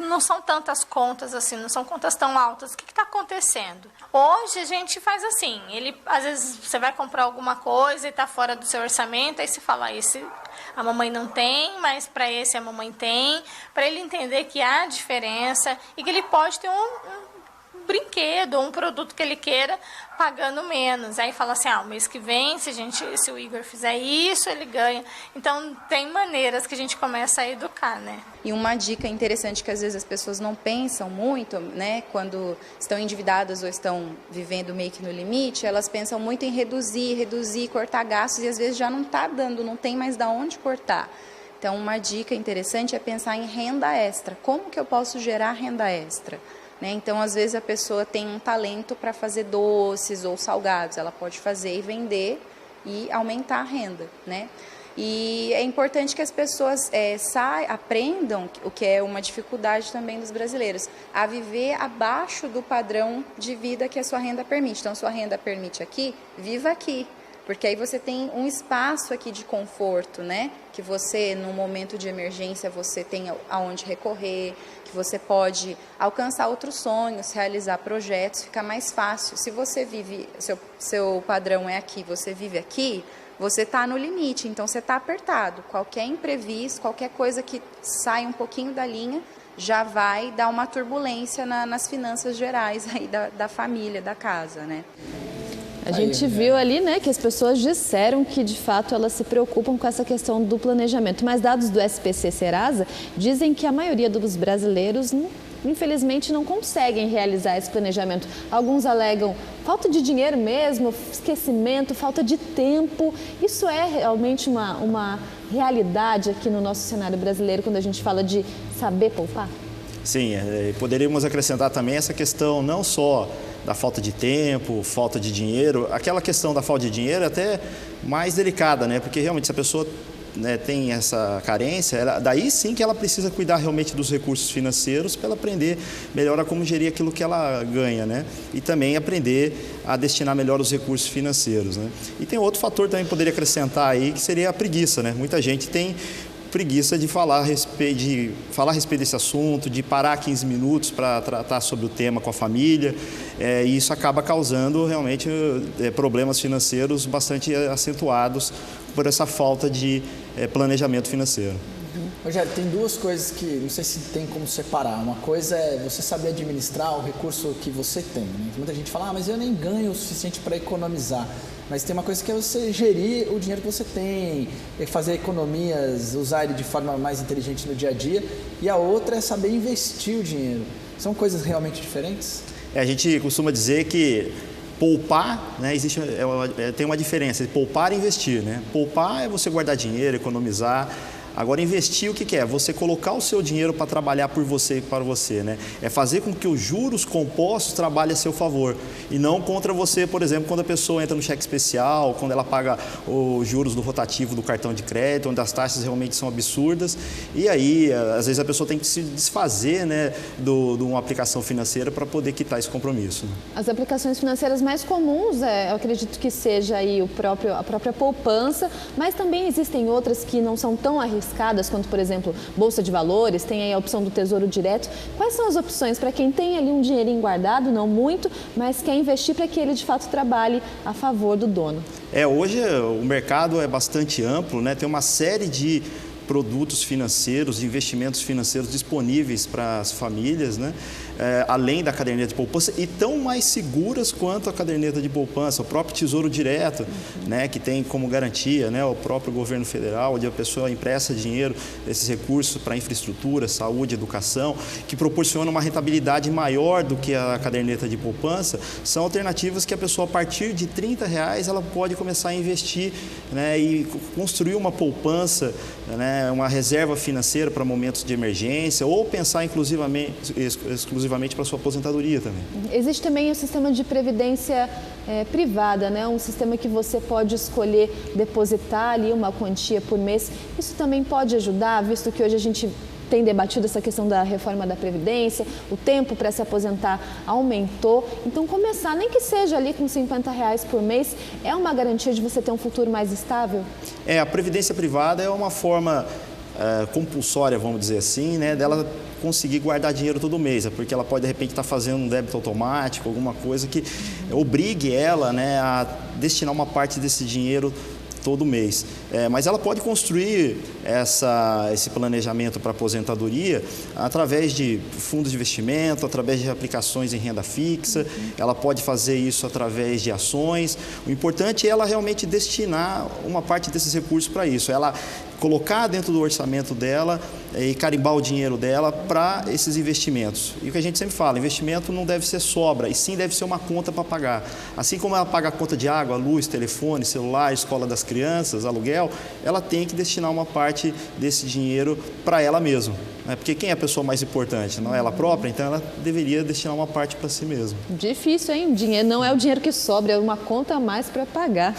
Não são tantas contas assim, não são contas tão altas. O que está acontecendo? Hoje a gente faz assim, às vezes você vai comprar alguma coisa e está fora do seu orçamento, aí você fala, esse a mamãe não tem, mas para esse a mamãe tem, para ele entender que há diferença e que ele pode ter um brinquedo, um produto que ele queira pagando menos. Aí fala assim, o mês que vem, se o Igor fizer isso, ele ganha. Então tem maneiras que a gente começa a educar, né? E uma dica interessante que às vezes as pessoas não pensam muito, né, quando estão endividadas ou estão vivendo meio que no limite, elas pensam muito em reduzir, cortar gastos e às vezes já não está dando, não tem mais de onde cortar. Então uma dica interessante é pensar em renda extra. Como que eu posso gerar renda extra? Então, às vezes, a pessoa tem um talento para fazer doces ou salgados. Ela pode fazer e vender e aumentar a renda, né? E é importante que as pessoas aprendam, o que é uma dificuldade também dos brasileiros, a viver abaixo do padrão de vida que a sua renda permite. Então, sua renda permite aqui, viva aqui. Porque aí você tem um espaço aqui de conforto, né? Que você, num momento de emergência, você tem aonde recorrer, que você pode alcançar outros sonhos, realizar projetos, fica mais fácil. Se você vive, seu padrão é aqui, você vive aqui, você está no limite, então você está apertado. Qualquer imprevisto, qualquer coisa que sai um pouquinho da linha, já vai dar uma turbulência nas finanças gerais aí da família, da casa, né? A gente viu ali, né, que as pessoas disseram que, de fato, elas se preocupam com essa questão do planejamento. Mas dados do SPC Serasa dizem que a maioria dos brasileiros, infelizmente, não conseguem realizar esse planejamento. Alguns alegam falta de dinheiro mesmo, esquecimento, falta de tempo. Isso é realmente uma realidade aqui no nosso cenário brasileiro, quando a gente fala de saber poupar? Sim, poderíamos acrescentar também essa questão não só da falta de tempo, falta de dinheiro. Aquela questão da falta de dinheiro é até mais delicada, né? Porque realmente se a pessoa tem essa carência, daí sim que ela precisa cuidar realmente dos recursos financeiros para ela aprender melhor a como gerir aquilo que ela ganha, né? E também aprender a destinar melhor os recursos financeiros, né? E tem outro fator também que poderia acrescentar aí, que seria a preguiça, né? Muita gente tem preguiça de falar a respeito desse assunto, de parar 15 minutos para tratar sobre o tema com a família, e isso acaba causando realmente problemas financeiros bastante acentuados por essa falta de planejamento financeiro. Rogério, tem duas coisas que não sei se tem como separar. Uma coisa é você saber administrar o recurso que você tem, né? Muita gente fala, mas eu nem ganho o suficiente para economizar. Mas tem uma coisa que é você gerir o dinheiro que você tem, fazer economias, usar ele de forma mais inteligente no dia a dia. E a outra é saber investir o dinheiro. São coisas realmente diferentes? A gente costuma dizer que poupar, né, tem uma diferença de poupar e investir, né? Poupar é você guardar dinheiro, economizar. Agora, investir o que é? Você colocar o seu dinheiro para trabalhar por você e para você, né? É fazer com que os juros compostos trabalhem a seu favor e não contra você, por exemplo, quando a pessoa entra no cheque especial, quando ela paga os juros do rotativo do cartão de crédito, onde as taxas realmente são absurdas. E aí, às vezes, a pessoa tem que se desfazer, né, de uma aplicação financeira para poder quitar esse compromisso. Né? As aplicações financeiras mais comuns, eu acredito que seja aí a própria poupança, mas também existem outras que não são tão arriscadas quanto, por exemplo, Bolsa de Valores, tem aí a opção do Tesouro Direto. Quais são as opções para quem tem ali um dinheirinho guardado, não muito, mas quer investir para que ele de fato trabalhe a favor do dono? Hoje o mercado é bastante amplo, né? Tem uma série de produtos financeiros, de investimentos financeiros disponíveis para as famílias, né? Além da caderneta de poupança, e tão mais seguras quanto a caderneta de poupança, o próprio Tesouro Direto, né? Que tem como garantia, né, o próprio governo federal, onde a pessoa empresta dinheiro, esses recursos para infraestrutura, saúde, educação, que proporciona uma rentabilidade maior do que a caderneta de poupança. São alternativas que a pessoa, a partir de R$30, ela pode começar a investir, né, e construir uma poupança, né, uma reserva financeira para momentos de emergência, ou pensar exclusivamente para a sua aposentadoria também. Existe também o sistema de previdência privada, né? Um sistema que você pode escolher depositar ali uma quantia por mês. Isso também pode ajudar, visto que hoje a gente tem debatido essa questão da reforma da Previdência, o tempo para se aposentar aumentou. Então, começar, nem que seja ali com R$50 por mês, é uma garantia de você ter um futuro mais estável? A previdência privada é uma forma compulsória, vamos dizer assim, né, dela conseguir guardar dinheiro todo mês, porque ela pode, de repente, estar fazendo um débito automático, alguma coisa que obrigue ela, né, a destinar uma parte desse dinheiro todo mês. Mas ela pode construir esse planejamento para aposentadoria através de fundos de investimento, através de aplicações em renda fixa, ela pode fazer isso através de ações. O importante é ela realmente destinar uma parte desses recursos para isso, ela colocar dentro do orçamento dela e carimbar o dinheiro dela para esses investimentos. E o que a gente sempre fala, investimento não deve ser sobra, e sim deve ser uma conta para pagar. Assim como ela paga a conta de água, luz, telefone, celular, escola das crianças, aluguel, ela tem que destinar uma parte desse dinheiro para ela mesma. Porque quem é a pessoa mais importante? Não é ela própria? Então ela deveria destinar uma parte para si mesma. Difícil, hein? O dinheiro não é o dinheiro que sobra, é uma conta a mais para pagar.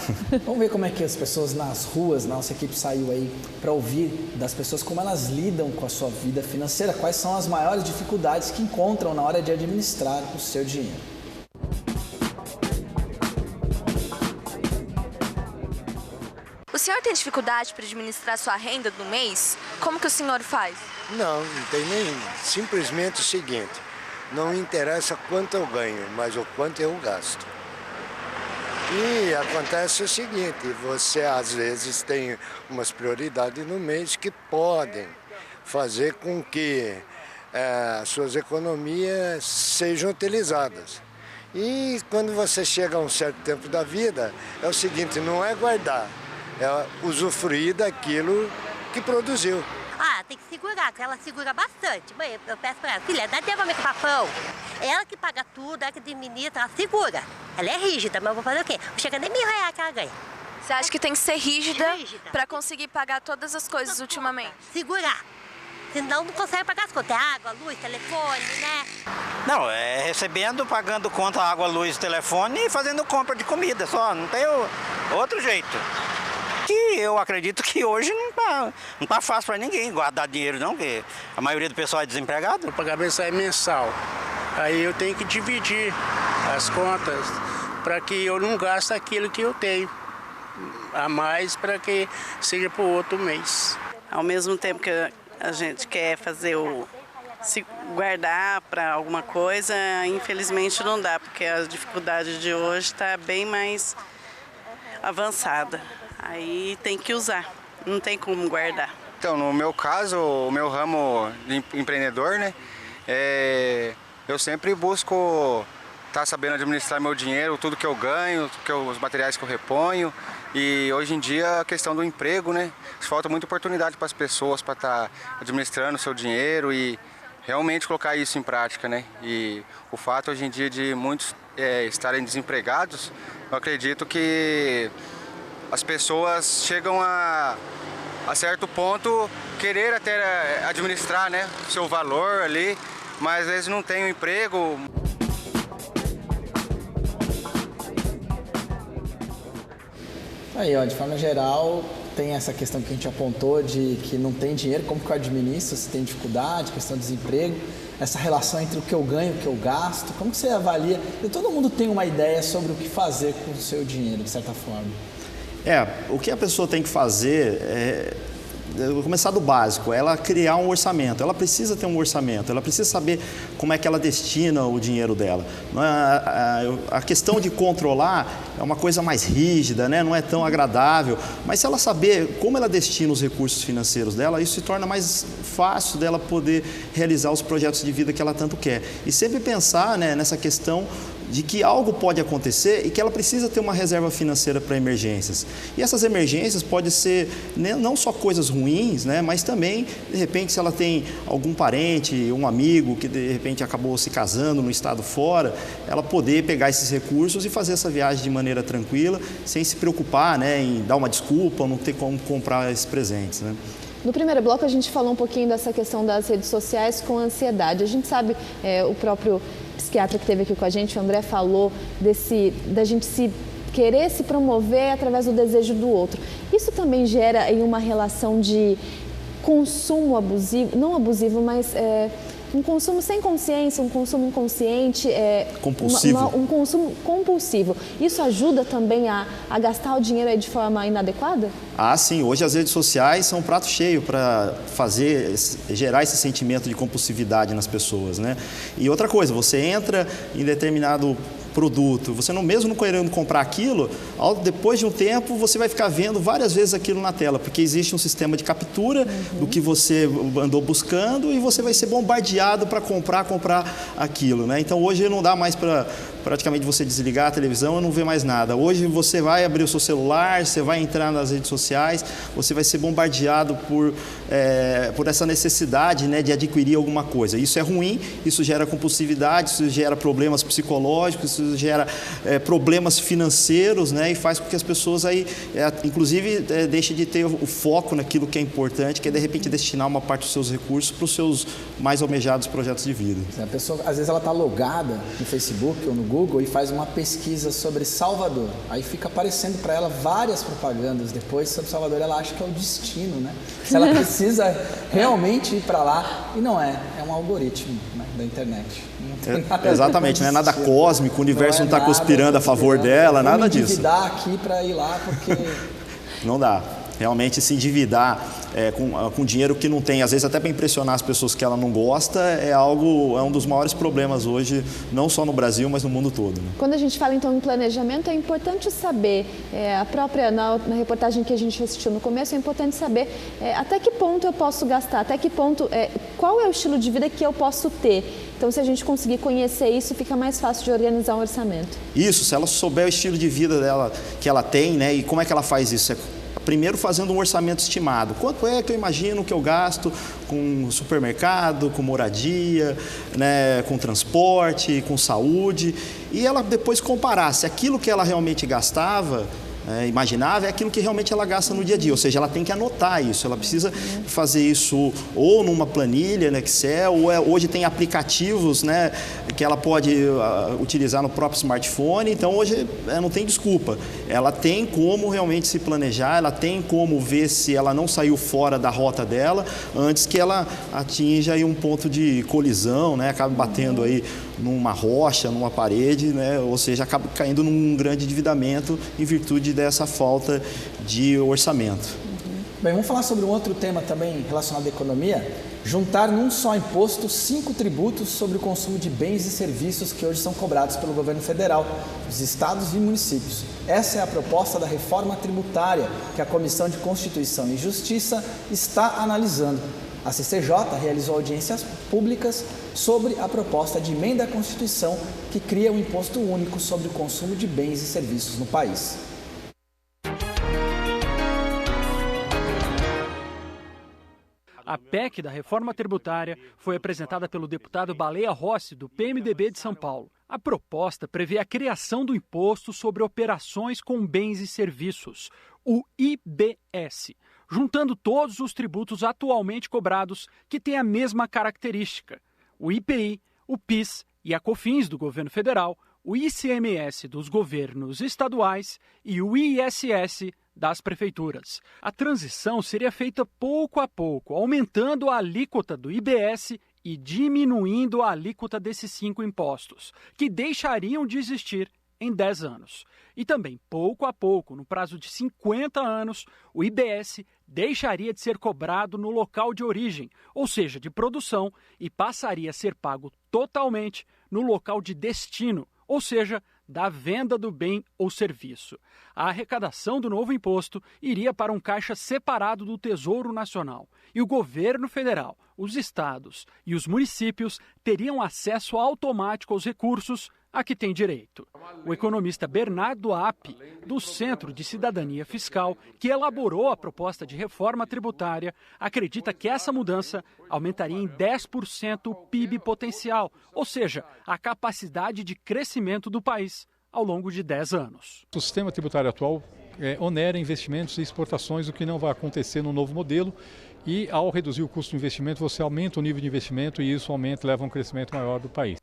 Vamos ver como é que as pessoas nas ruas, nossa equipe saiu aí para ouvir das pessoas como elas lidam com a sua vida financeira, quais são as maiores dificuldades que encontram na hora de administrar o seu dinheiro. O senhor tem dificuldade para administrar sua renda do mês? Como que o senhor faz? Não tem nem. Simplesmente o seguinte, não interessa quanto eu ganho, mas o quanto eu gasto. E acontece o seguinte, você às vezes tem umas prioridades no mês que podem fazer com que suas economias sejam utilizadas. E quando você chega a um certo tempo da vida, é o seguinte, não é guardar, é usufruir daquilo que produziu. Tem que segurar, porque ela segura bastante. Mãe, eu peço pra ela, filha, dá tempo pra mim com o papão. Ela que paga tudo, ela que administra, ela segura. Ela é rígida, mas eu vou fazer o quê? Não chega nem R$1.000 que ela ganha. Você acha que tem que ser rígida pra conseguir pagar todas as coisas ultimamente? Segurar. Senão não consegue pagar as contas. É água, luz, telefone, né? Não, é recebendo, pagando conta, água, luz, telefone e fazendo compra de comida só. Não tem outro jeito. Que eu acredito que hoje não tá fácil para ninguém guardar dinheiro não, porque a maioria do pessoal é desempregado. O pagamento sai mensal, aí eu tenho que dividir as contas para que eu não gaste aquilo que eu tenho a mais para que seja para o outro mês. Ao mesmo tempo que a gente quer fazer se guardar para alguma coisa, infelizmente não dá, porque a dificuldade de hoje está bem mais avançada. Aí tem que usar, não tem como guardar. Então, no meu caso, o meu ramo de empreendedor, né, eu sempre busco estar sabendo administrar meu dinheiro, tudo que eu ganho, os materiais que eu reponho. E hoje em dia a questão do emprego, né, falta muita oportunidade para as pessoas para estar administrando o seu dinheiro e realmente colocar isso em prática, né. E o fato hoje em dia de muitos estarem desempregados, eu acredito que as pessoas chegam a a certo ponto, querer até administrar, né, o seu valor ali, mas às vezes não tem um emprego. Aí, ó, de forma geral, tem essa questão que a gente apontou de que não tem dinheiro, como que eu administro, se tem dificuldade, questão de desemprego, essa relação entre o que eu ganho e o que eu gasto, como que você avalia? E todo mundo tem uma ideia sobre o que fazer com o seu dinheiro, de certa forma. O que a pessoa tem que fazer eu vou começar do básico, ela criar um orçamento, ela precisa ter um orçamento, ela precisa saber como é que ela destina o dinheiro dela. A questão de controlar é uma coisa mais rígida, né? Não é tão agradável, mas se ela saber como ela destina os recursos financeiros dela, isso se torna mais fácil dela poder realizar os projetos de vida que ela tanto quer. E sempre pensar, né, nessa questão de que algo pode acontecer e que ela precisa ter uma reserva financeira para emergências. E essas emergências podem ser não só coisas ruins, né, mas também, de repente, se ela tem algum parente, um amigo que de repente acabou se casando no estado fora, ela poder pegar esses recursos e fazer essa viagem de maneira tranquila, sem se preocupar, né, em dar uma desculpa ou não ter como comprar esses presentes, né. No primeiro bloco a gente falou um pouquinho dessa questão das redes sociais com a ansiedade. A gente sabe, o próprio psiquiatra que esteve aqui com a gente, o André, falou da gente querer se promover através do desejo do outro. Isso também gera aí uma relação de consumo abusivo, não abusivo, mas um consumo sem consciência, um consumo inconsciente, compulsivo. Um consumo compulsivo. Isso ajuda também a gastar o dinheiro aí de forma inadequada? Ah, sim. Hoje as redes sociais são um prato cheio para gerar esse sentimento de compulsividade nas pessoas, né? E outra coisa, você entra em determinado produto, você mesmo não querendo comprar aquilo, depois de um tempo você vai ficar vendo várias vezes aquilo na tela, porque existe um sistema de captura do que você andou buscando e você vai ser bombardeado para comprar aquilo, né? Então hoje não dá mais para praticamente você desligar a televisão e não ver mais nada. Hoje você vai abrir o seu celular, você vai entrar nas redes sociais, você vai ser bombardeado por essa necessidade, né, de adquirir alguma coisa. Isso é ruim, isso gera compulsividade, isso gera problemas psicológicos, isso gera problemas financeiros, né, e faz com que as pessoas aí, inclusive, deixem de ter o foco naquilo que é importante, que é de repente destinar uma parte dos seus recursos para os seus mais almejados projetos de vida. A pessoa, às vezes, ela está logada no Facebook ou no Google e faz uma pesquisa sobre Salvador. Aí fica aparecendo para ela várias propagandas depois sobre Salvador. Ela acha que é o destino, né? Se ela precisa realmente ir para lá. E não é um algoritmo, né, da internet. Exatamente, não é nada cósmico, o universo não está conspirando a favor dela, nada disso. Vou me endividar aqui para ir lá porque... Não dá. Realmente se endividar com dinheiro que não tem, às vezes até para impressionar as pessoas que ela não gosta, é um dos maiores problemas hoje, não só no Brasil, mas no mundo todo, né? Quando a gente fala então em planejamento, é importante saber, na reportagem que a gente assistiu no começo, é importante saber até que ponto eu posso gastar, até que ponto, qual é o estilo de vida que eu posso ter. Então, se a gente conseguir conhecer isso, fica mais fácil de organizar um orçamento. Isso, se ela souber o estilo de vida dela, que ela tem, né, e como é que ela faz isso? Primeiro fazendo um orçamento estimado. Quanto é que eu imagino que eu gasto com supermercado, com moradia, né, com transporte, com saúde, e ela depois comparar se aquilo que ela realmente gastava, imaginava, é aquilo que realmente ela gasta no dia a dia, ou seja, ela tem que anotar isso, ela precisa fazer isso ou numa planilha no Excel, ou hoje tem aplicativos, né, que ela pode utilizar no próprio smartphone. Então hoje não tem desculpa, ela tem como realmente se planejar, ela tem como ver se ela não saiu fora da rota dela antes que ela atinja aí um ponto de colisão, né, acabe batendo aí numa rocha, numa parede, né, ou seja, acaba caindo num grande endividamento em virtude dessa falta de orçamento. Bem, vamos falar sobre um outro tema também relacionado à economia. Juntar num só imposto 5 tributos sobre o consumo de bens e serviços que hoje são cobrados pelo governo federal, os estados e municípios. Essa é a proposta da reforma tributária que a Comissão de Constituição e Justiça está analisando. A CCJ realizou audiências públicas sobre a proposta de emenda à Constituição que cria um imposto único sobre o consumo de bens e serviços no país. A PEC da reforma tributária foi apresentada pelo deputado Baleia Rossi, do PMDB de São Paulo. A proposta prevê a criação do Imposto sobre Operações com Bens e Serviços, o IBS. juntando todos os tributos atualmente cobrados que têm a mesma característica: o IPI, o PIS e a COFINS do governo federal, o ICMS dos governos estaduais e o ISS das prefeituras. A transição seria feita pouco a pouco, aumentando a alíquota do IBS e diminuindo a alíquota desses 5 impostos, que deixariam de existir em 10 anos. E também, pouco a pouco, no prazo de 50 anos, o IBS deixaria de ser cobrado no local de origem, ou seja, de produção, e passaria a ser pago totalmente no local de destino, ou seja, da venda do bem ou serviço. A arrecadação do novo imposto iria para um caixa separado do Tesouro Nacional, e o governo federal, os estados e os municípios teriam acesso automático aos recursos a que tem direito. O economista Bernardo App, do Centro de Cidadania Fiscal, que elaborou a proposta de reforma tributária, acredita que essa mudança aumentaria em 10% o PIB potencial, ou seja, a capacidade de crescimento do país ao longo de 10 anos. O sistema tributário atual onera investimentos e exportações, o que não vai acontecer no novo modelo. E ao reduzir o custo do investimento, você aumenta o nível de investimento e isso leva a um crescimento maior do país.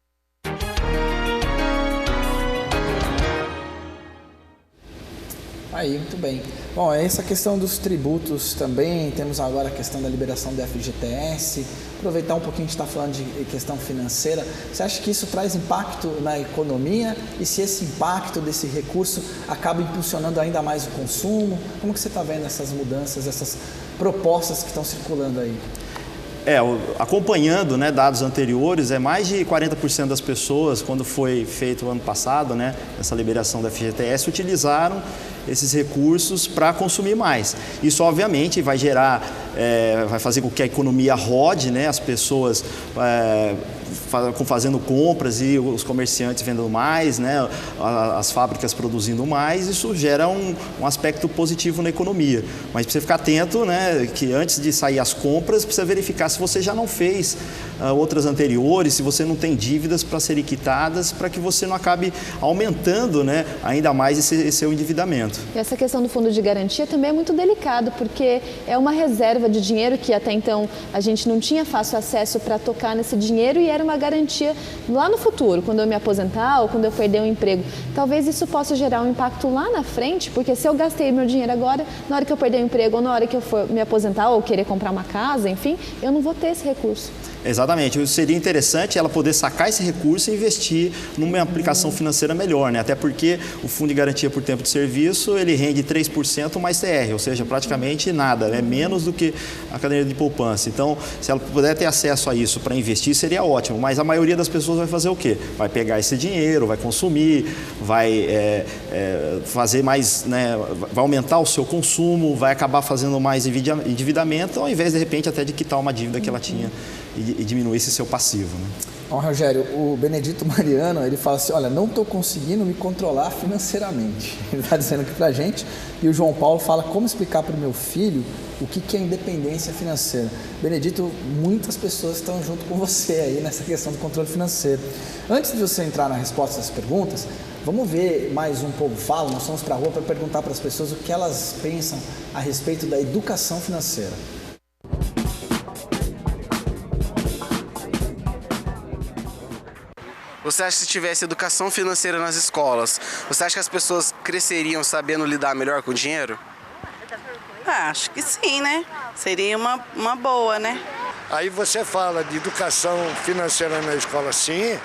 Aí, muito bem. Bom, essa questão dos tributos também, temos agora a questão da liberação do FGTS. Aproveitar um pouquinho, a gente está falando de questão financeira. Você acha que isso traz impacto na economia? E se esse impacto desse recurso acaba impulsionando ainda mais o consumo? Como que você está vendo essas mudanças, essas propostas que estão circulando aí? Acompanhando dados anteriores, mais de 40% das pessoas, quando foi feito o ano passado, essa liberação do FGTS, utilizaram esses recursos para consumir mais. Isso, obviamente, vai gerar, vai fazer com que a economia rode, as pessoas fazendo compras e os comerciantes vendendo mais, as fábricas produzindo mais, isso gera um aspecto positivo na economia. Mas precisa ficar atento, que antes de sair as compras, precisa verificar se você já não fez outras anteriores, se você não tem dívidas para serem quitadas, para que você não acabe aumentando ainda mais esse seu endividamento. E essa questão do fundo de garantia também é muito delicado, porque é uma reserva de dinheiro que até então a gente não tinha fácil acesso para tocar nesse dinheiro e era uma garantia lá no futuro, quando eu me aposentar ou quando eu perder um emprego. Talvez isso possa gerar um impacto lá na frente, porque se eu gastei meu dinheiro agora, na hora que eu perder o emprego ou na hora que eu for me aposentar ou querer comprar uma casa, enfim, eu não vou ter esse recurso. Exatamente. Seria interessante ela poder sacar esse recurso e investir numa aplicação financeira melhor, Até porque o Fundo de Garantia por Tempo de Serviço, ele rende 3% mais TR, ou seja, praticamente nada, menos do que a caderneta de poupança. Então, se ela puder ter acesso a isso para investir, seria ótimo. Mas a maioria das pessoas vai fazer o quê? Vai pegar esse dinheiro, vai consumir, vai fazer mais, vai aumentar o seu consumo, vai acabar fazendo mais endividamento, ao invés, de repente, até de quitar uma dívida que ela tinha e diminuir esse seu passivo. Bom, Rogério, o Benedito Mariano, ele fala assim, olha, não estou conseguindo me controlar financeiramente. Ele está dizendo aqui para a gente. E o João Paulo fala, como explicar para o meu filho o que é independência financeira? Benedito, muitas pessoas estão junto com você aí nessa questão do controle financeiro. Antes de você entrar na resposta às perguntas, vamos ver mais um Povo Fala. Nós fomos para a rua para perguntar para as pessoas o que elas pensam a respeito da educação financeira. Você acha que se tivesse educação financeira nas escolas, você acha que as pessoas cresceriam sabendo lidar melhor com o dinheiro? Acho que sim, Seria uma boa, Aí você fala de educação financeira na escola, sim.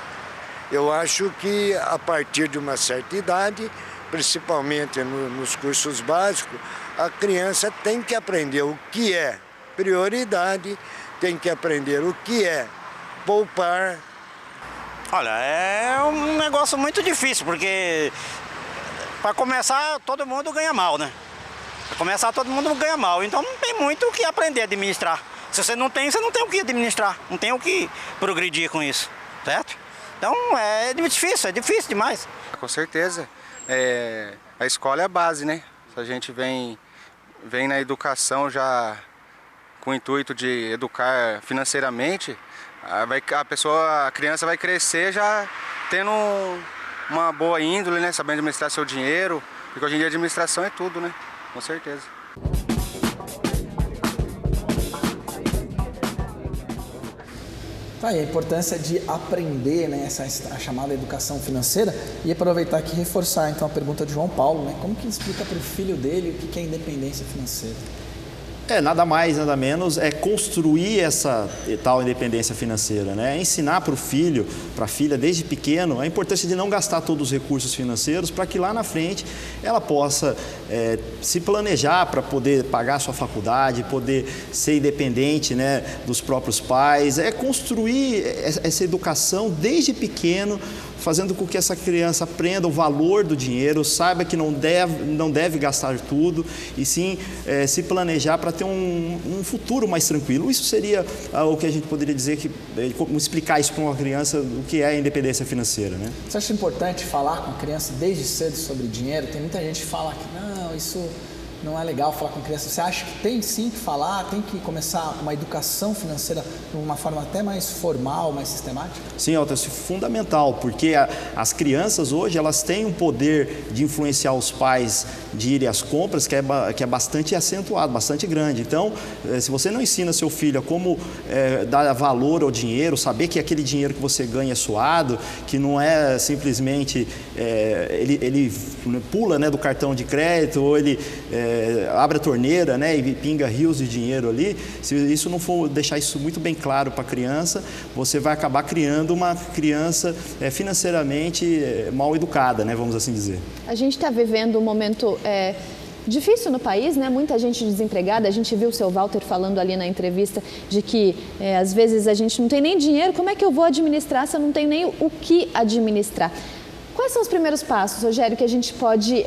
Eu acho que a partir de uma certa idade, principalmente nos cursos básicos, a criança tem que aprender o que é prioridade, tem que aprender o que é poupar. Olha, é um negócio muito difícil, porque para começar todo mundo ganha mal, Para começar todo mundo ganha mal, então não tem muito o que aprender a administrar. Se você não tem o que administrar, não tem o que progredir com isso, certo? Então é difícil demais. Com certeza, a escola é a base, Se a gente vem na educação com o intuito de educar financeiramente, a criança vai crescer já tendo uma boa índole, sabendo administrar seu dinheiro, porque hoje em dia a administração é tudo, Com certeza. Tá aí a importância de aprender, né, a chamada educação financeira, e aproveitar aqui e reforçar então a pergunta de João Paulo, né, como que ele explica para o filho dele o que é independência financeira? Nada mais, nada menos, é construir essa tal independência financeira, né? É ensinar para o filho, para a filha, desde pequeno, a importância de não gastar todos os recursos financeiros para que lá na frente ela possa se planejar para poder pagar a sua faculdade, poder ser independente, né, dos próprios pais. É construir essa educação desde pequeno, fazendo com que essa criança aprenda o valor do dinheiro, saiba que não deve gastar tudo, e sim se planejar para ter um futuro mais tranquilo. Isso seria o que a gente poderia dizer, como explicar isso para uma criança, o que é a independência financeira, né? Você acha importante falar com a criança desde cedo sobre dinheiro? Tem muita gente que fala que não, isso não é legal falar com criança. Você acha que tem sim que falar, tem que começar uma educação financeira de uma forma até mais formal, mais sistemática? Sim, Elton, isso é fundamental, porque as crianças hoje, elas têm um poder de influenciar os pais de irem às compras que é bastante acentuado, bastante grande. Então, se você não ensina seu filho a como dar valor ao dinheiro, saber que aquele dinheiro que você ganha é suado, que não é simplesmente ele pula, né, do cartão de crédito, ou ele abre a torneira, né, e pinga rios de dinheiro ali. Se isso não for deixar isso muito bem claro para a criança, você vai acabar criando uma criança financeiramente mal educada, né, vamos assim dizer. A gente está vivendo um momento difícil no país, né? Muita gente desempregada. A gente viu o seu Walter falando ali na entrevista de que às vezes a gente não tem nem dinheiro. Como é que eu vou administrar se eu não tenho nem o que administrar? Quais são os primeiros passos, Rogério, que a gente pode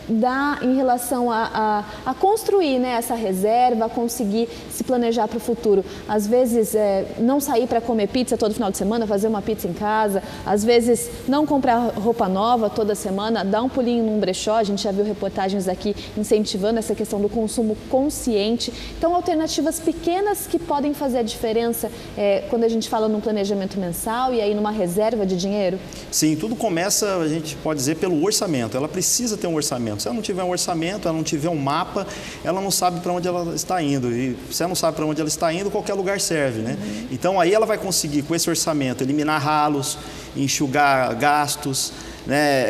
dar em relação a construir, né, essa reserva, a conseguir se planejar para o futuro? Às vezes, não sair para comer pizza todo final de semana, fazer uma pizza em casa. Às vezes, não comprar roupa nova toda semana, dar um pulinho num brechó. A gente já viu reportagens aqui incentivando essa questão do consumo consciente. Então, alternativas pequenas que podem fazer a diferença quando a gente fala num planejamento mensal e aí numa reserva de dinheiro? Sim, tudo começa, a gente pode dizer, pelo orçamento. Ela precisa ter um orçamento. Se ela não tiver um orçamento, ela não tiver um mapa, ela não sabe para onde ela está indo. E se ela não sabe para onde ela está indo, qualquer lugar serve, né? Então, aí ela vai conseguir, com esse orçamento, eliminar ralos, enxugar gastos, né,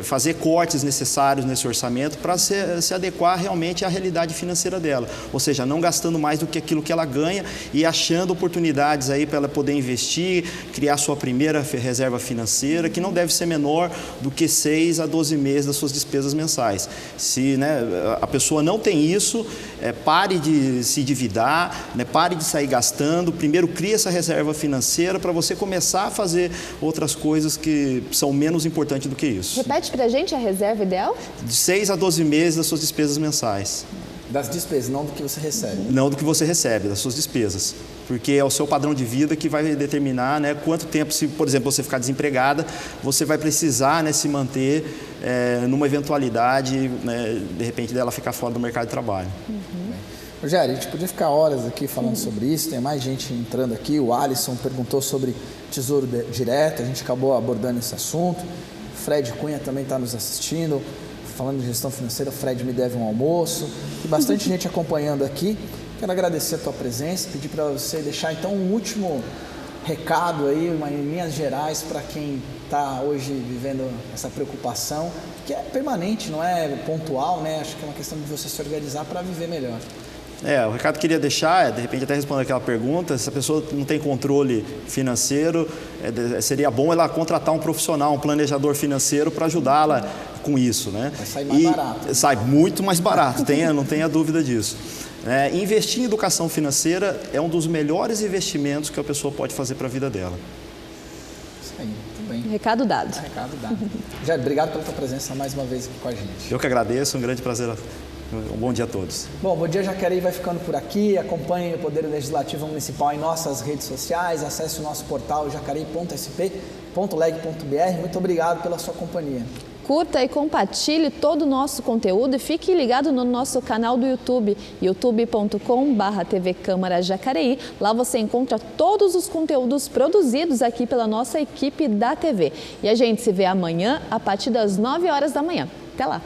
fazer cortes necessários nesse orçamento para se adequar realmente à realidade financeira dela. Ou seja, não gastando mais do que aquilo que ela ganha e achando oportunidades aí para ela poder investir, criar sua primeira reserva financeira, que não deve ser menor do que 6 a 12 meses das suas despesas mensais. Se, né, a pessoa não tem isso, pare de se endividar, né, pare de sair gastando. Primeiro, crie essa reserva financeira para você começar a fazer outras coisas que são menos importante do que isso. Repete pra gente a reserva ideal? De 6 a 12 meses das suas despesas mensais. Das despesas, não do que você recebe. Não do que você recebe, das suas despesas. Porque é o seu padrão de vida que vai determinar, né, quanto tempo, se, por exemplo, você ficar desempregada, você vai precisar, né, se manter numa eventualidade, né, de repente, dela ficar fora do mercado de trabalho. Rogério, a gente podia ficar horas aqui falando sobre isso, tem mais gente entrando aqui. O Alisson perguntou sobre Tesouro Direto, a gente acabou abordando esse assunto. Fred Cunha também está nos assistindo, falando de gestão financeira. Fred me deve um almoço. E bastante gente acompanhando aqui. Quero agradecer a tua presença, pedir para você deixar então um último recado aí, em linhas gerais, para quem está hoje vivendo essa preocupação, que é permanente, não é pontual, né? Acho que é uma questão de você se organizar para viver melhor. O recado que eu queria deixar, de repente até responder aquela pergunta, se a pessoa não tem controle financeiro, seria bom ela contratar um profissional, um planejador financeiro para ajudá-la com isso, né? Vai sair mais barato. Sai muito mais barato, não tenha dúvida disso. Investir em educação financeira é um dos melhores investimentos que a pessoa pode fazer para a vida dela. Isso aí, muito bem. Recado dado. Recado dado. Jair, obrigado pela tua presença mais uma vez aqui com a gente. Eu que agradeço, um grande prazer. Um bom dia a todos. Bom, Bom Dia Jacareí vai ficando por aqui. Acompanhe o Poder Legislativo Municipal em nossas redes sociais. Acesse o nosso portal jacareí.sp.leg.br. Muito obrigado pela sua companhia. Curta e compartilhe todo o nosso conteúdo e fique ligado no nosso canal do YouTube, youtube.com/TV Câmara Jacareí. Lá você encontra todos os conteúdos produzidos aqui pela nossa equipe da TV. E a gente se vê amanhã a partir das 9 horas da manhã. Até lá!